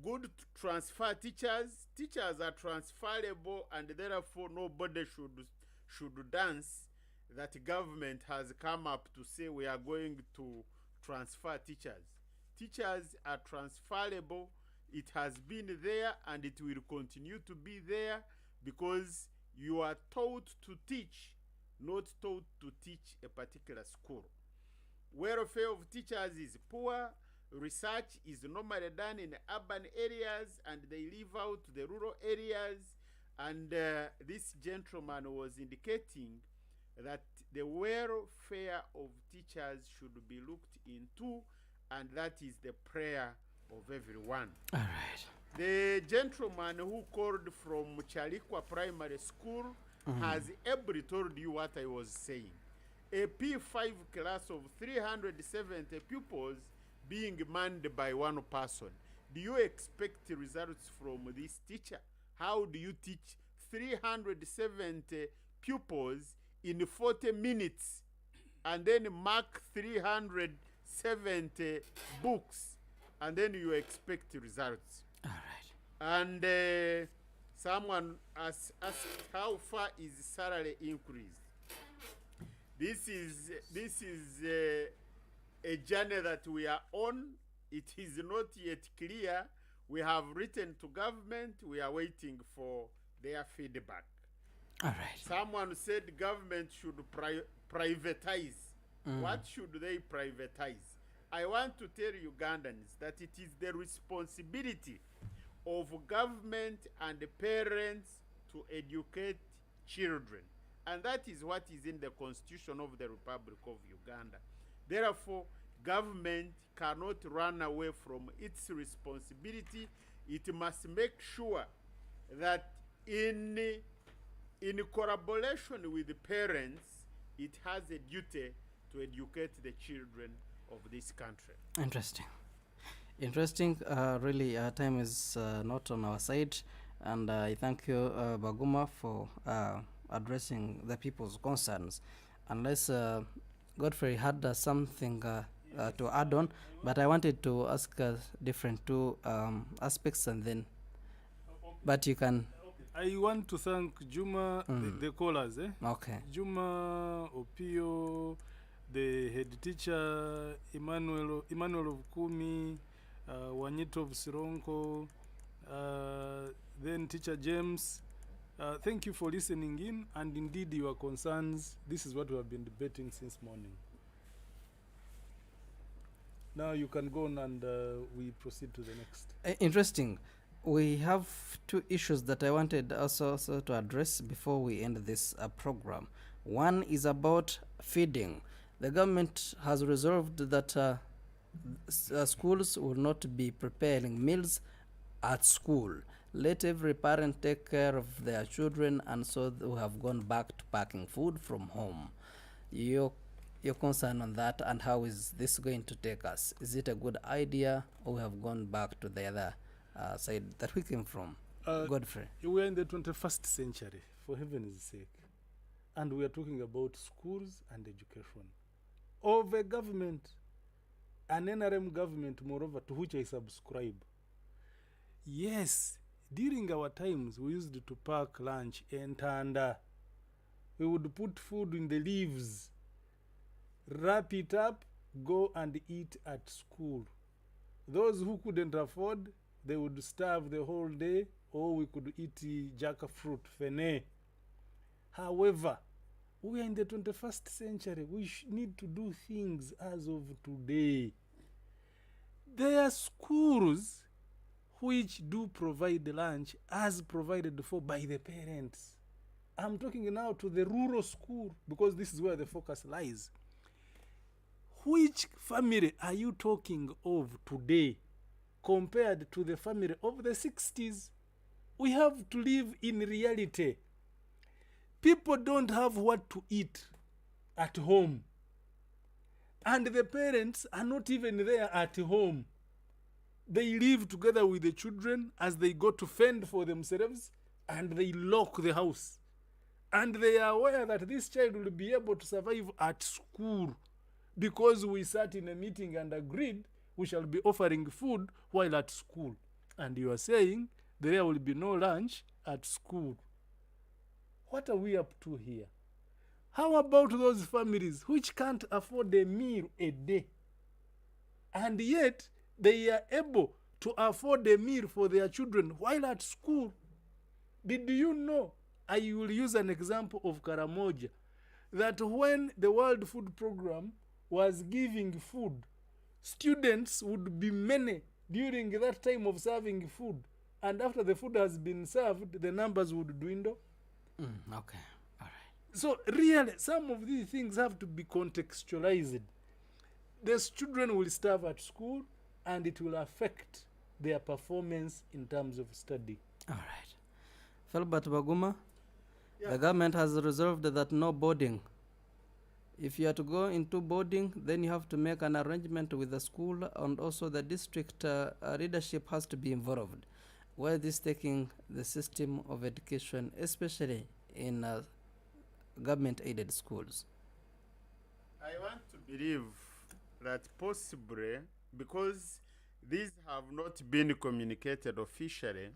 Good to transfer teachers. Teachers are transferable, and therefore nobody should dance that government has come up to say we are going to transfer teachers. Teachers are transferable. It has been there and it will continue to be there because you are taught to teach, not taught to teach a particular school. Welfare of teachers is poor. Research is normally done in urban areas and they leave out the rural areas. And this gentleman was indicating that the welfare of teachers should be looked into, and that is the prayer of everyone. All right. The gentleman who called from Chalikwa Primary School has ably told you what I was saying. A P5 class of 370 pupils being manned by one person. Do you expect results from this teacher? How do you teach 370 pupils in 40 minutes and then mark 370 books and then you expect results? All right. And someone asked how far is salary increase? This is a journey that we are on. It is not yet clear. We have written to government. We are waiting for their feedback. All right. Someone said government should privatize. What should they privatize? I want to tell Ugandans that it is the responsibility of government and the parents to educate children. And that is what is in the Constitution of the Republic of Uganda. Therefore, government cannot run away from its responsibility. It must make sure that in collaboration with the parents, it has a duty to educate the children of this country. Interesting. Really, time is not on our side, and I thank you, Baguma, for addressing the people's concerns. Unless Godfrey had something to add on, but I wanted to ask different two aspects, and then, but you can. I want to thank Juma, the callers. Okay. Juma, Opio, the head teacher, Emmanuel of Kumi, Wanyito of Sironko, then teacher James. Thank you for listening in, and indeed your concerns. This is what we have been debating since morning. Now you can go on and we proceed to the next. Interesting. We have two issues that I wanted also to address before we end this program. One is about feeding. The government has resolved that schools will not be preparing meals at school. Let every parent take care of their children, and so they have gone back to packing food from home. Your concern on that, and how is this going to take us? Is it a good idea, or we have gone back to the other side that we came from? Godfrey. We are in the 21st century, for heaven's sake. And we are talking about schools and education. Of a government, an NRM government, moreover, to which I subscribe. Yes, During our times, we used to pack lunch and we would put food in the leaves, wrap it up, go and eat at school. Those who couldn't afford, they would starve the whole day, or we could eat jackfruit, fene. However, we are in the 21st century. We need to do things as of today. There are schools which do provide lunch as provided for by the parents. I'm talking now to the rural school because this is where the focus lies. Which family are you talking of today compared to the family of the 60s? We have to live in reality. People don't have what to eat at home. And the parents are not even there at home. They live together with the children as they go to fend for themselves, and they lock the house. And they are aware that this child will be able to survive at school because we sat in a meeting and agreed we shall be offering food while at school. And you are saying there will be no lunch at school. What are we up to here? How about those families which can't afford a meal a day? And yet, they are able to afford a meal for their children while at school. Did you know? I will use an example of Karamoja. That when the World Food Program was giving food, students would be many during that time of serving food. And after the food has been served, the numbers would dwindle. Okay. All right. So really, some of these things have to be contextualized. These children will starve at school, and it will affect their performance in terms of study. All right. Philbert Baguma, the government has resolved that no boarding. If you are to go into boarding, then you have to make an arrangement with the school, and also the district leadership has to be involved. Where this taking the system of education, especially in government-aided schools? I want to believe that possibly, because these have not been communicated officially,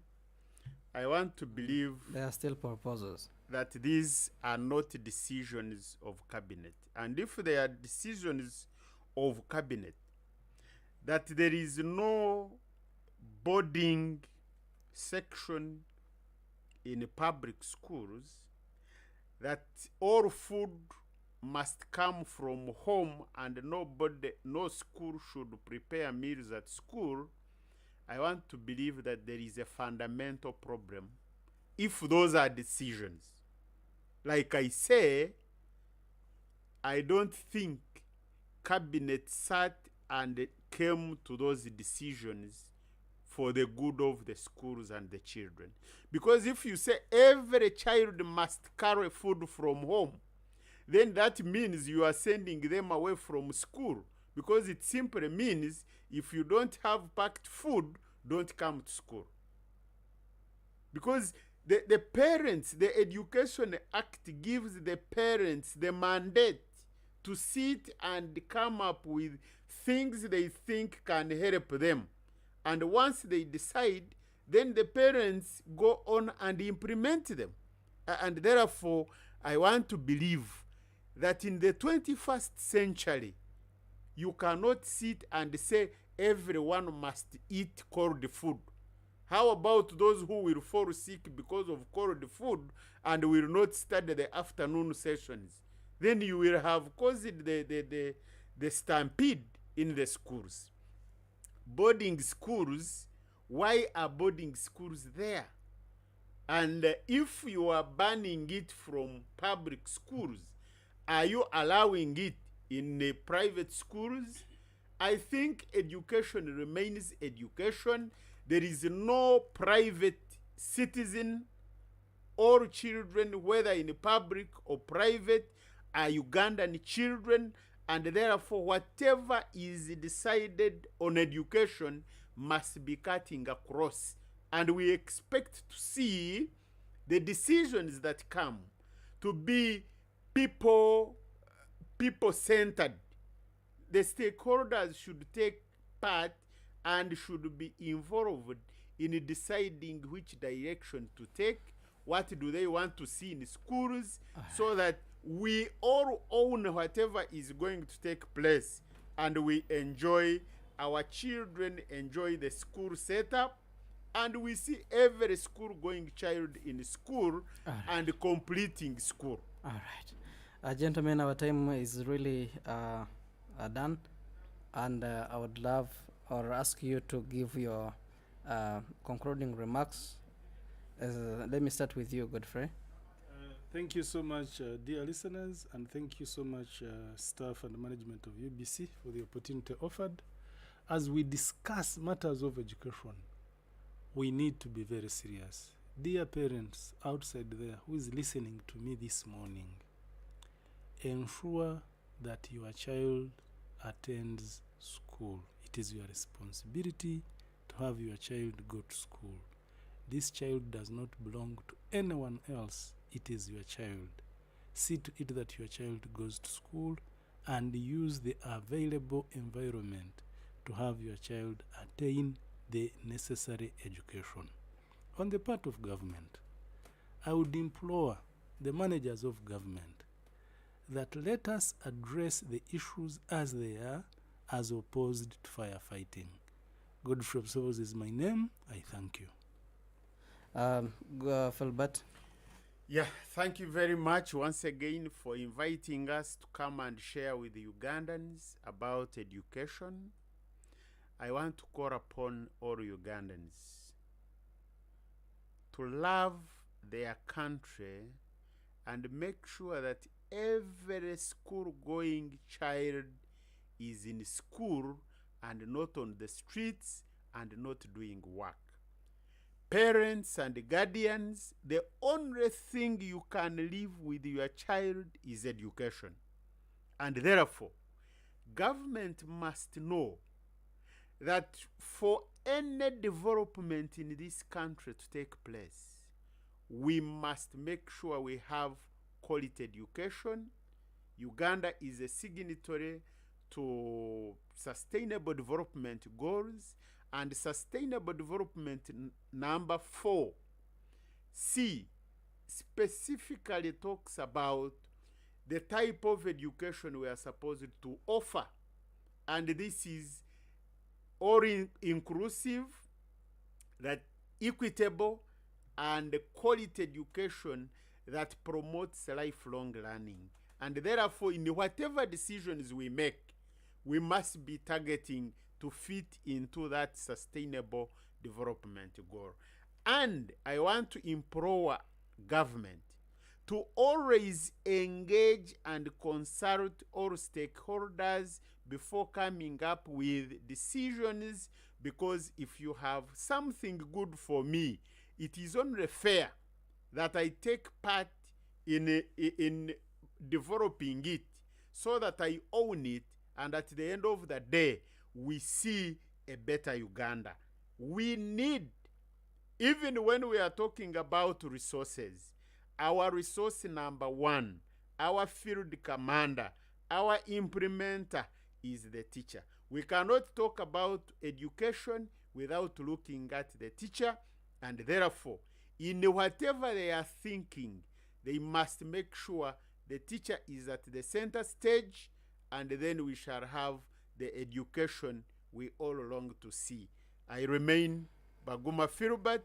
I want to believe there are still proposals. That these are not decisions of cabinet. And if they are decisions of cabinet, that there is no boarding section in public schools, that all food must come from home and no school should prepare meals at school, I want to believe that there is a fundamental problem if those are decisions. Like I say, I don't think cabinet sat and came to those decisions for the good of the schools and the children. Because if you say every child must carry food from home, then that means you are sending them away from school. Because it simply means if you don't have packed food, don't come to school. Because the parents, the Education Act gives the parents the mandate to sit and come up with things they think can help them. And once they decide, then the parents go on and implement them. And therefore, I want to believe that in the 21st century, you cannot sit and say everyone must eat cold food. How about those who will fall sick because of cold food and will not study the afternoon sessions? Then you will have caused the stampede in the schools. Boarding schools, why are boarding schools there? And if you are banning it from public schools, are you allowing it in private schools? I think education remains education. There is no private citizen or children, whether in public or private, are Ugandan children, and therefore whatever is decided on education must be cutting across. And we expect to see the decisions that come to be people-centered. The stakeholders should take part and should be involved in deciding which direction to take, what do they want to see in schools, so that we all own whatever is going to take place, and we enjoy, our children enjoy the school setup, and we see every school going child in school and completing school. All right. Gentlemen, our time is really done, and I would love or ask you to give your concluding remarks. Let me start with you, Godfrey. Thank you so much, dear listeners, and thank you so much, staff and management of UBC, for the opportunity offered. As we discuss matters of education, we need to be very serious. Dear parents outside there who is listening to me this morning, ensure that your child attends school. It is your responsibility to have your child go to school. This child does not belong to anyone else. It is your child. See to it that your child goes to school, and use the available environment to have your child attain the necessary education. On the part of government, I would implore the managers of government that let us address the issues as they are, as opposed to firefighting. Godfrey Observers is my name. I thank you. Philbert. Yeah, thank you very much once again for inviting us to come and share with the Ugandans about education. I want to call upon all Ugandans to love their country and make sure that every school-going child is in school and not on the streets and not doing work. Parents and guardians, the only thing you can live with your child is education. And therefore, government must know that for any development in this country to take place, we must make sure we have quality education. Uganda is a signatory to Sustainable Development Goals, and Sustainable Development number 4, C, specifically talks about the type of education we are supposed to offer. And this is all inclusive, that equitable and quality education that promotes lifelong learning. And therefore, in whatever decisions we make, we must be targeting to fit into that sustainable development goal. And I want to implore government to always engage and consult all stakeholders before coming up with decisions, because if you have something good for me, it is only fair that I take part in developing it, so that I own it, and at the end of the day, we see a better Uganda. We need, even when we are talking about resources, our resource number 1, our field commander, our implementer is the teacher. We cannot talk about education without looking at the teacher, and therefore, in whatever they are thinking, they must make sure the teacher is at the center stage, and then we shall have the education we all long to see. I remain Baguma Philbert,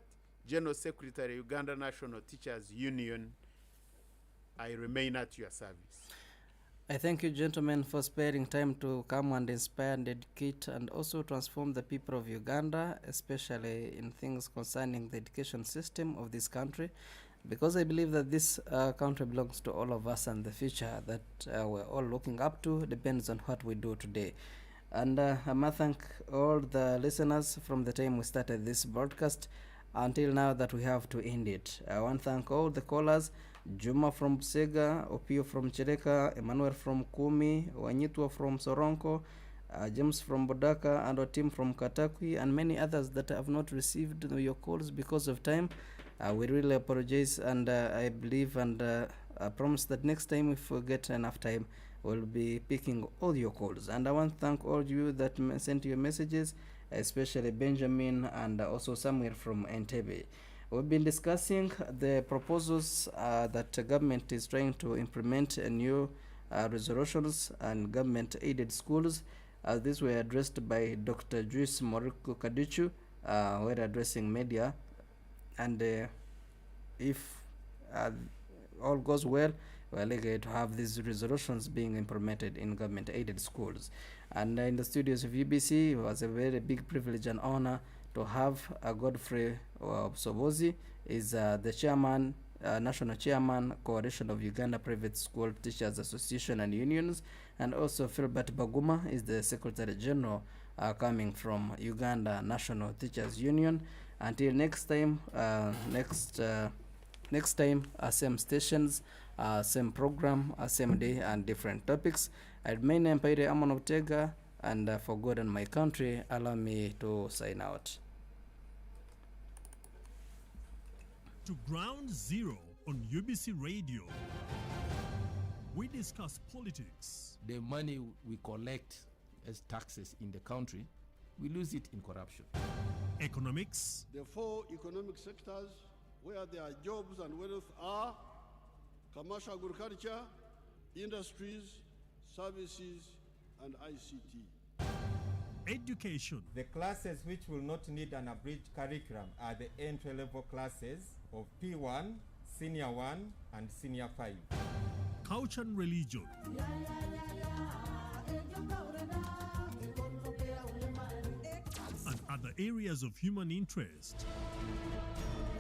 General Secretary, Uganda National Teachers Union. I remain at your service. I thank you, gentlemen, for sparing time to come and inspire and educate and also transform the people of Uganda, especially in things concerning the education system of this country, because I believe that this country belongs to all of us, and the future that we're all looking up to depends on what we do today. And I must thank all the listeners from the time we started this broadcast until now that we have to end it. I want to thank all the callers: Juma from Busega, Opio from Chereka, Emmanuel from Kumi, Wanyitwa from Soronko, James from Bodaka, and our team from Katakwi, and many others that have not received your calls because of time. We really apologize, and I believe and I promise that next time, if we get enough time, we'll be picking all your calls. And I want to thank all you that sent your messages especially Benjamin and also Samuel from Entebbe. We've been discussing the proposals that the government is trying to implement new resolutions and government-aided schools. These were addressed by Dr. Joyce Moriko Kadichu when addressing media. And if all goes well, we're likely to have these resolutions being implemented in government-aided schools. And in the studios of UBC, it was a very big privilege and honor to have Godfrey Sobozi, is the chairman, national chairman, Coalition of Uganda Private School Teachers Association and Unions, and also Philbert Baguma is the Secretary General coming from Uganda National Teachers Union. Until next time, next time, same stations, same program, same day, and different topics. I remain Empire Amon Ortega, and for God and my country, allow me to sign out. To Ground Zero on UBC Radio, we discuss politics. The money we collect as taxes in the country, we lose it in corruption. Economics. The 4 economic sectors where their jobs and wealth are: commercial agriculture, industries, services, and ICT. Education. The classes which will not need an abridged curriculum are the entry-level classes of P1, Senior 1, and Senior 5. Culture and religion. And other areas of human interest.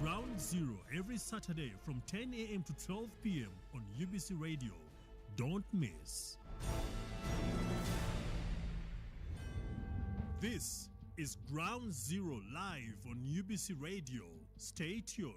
Ground Zero every Saturday from 10 a.m. to 12 p.m. on UBC Radio. Don't miss. This is Ground Zero live on UBC Radio. Stay tuned.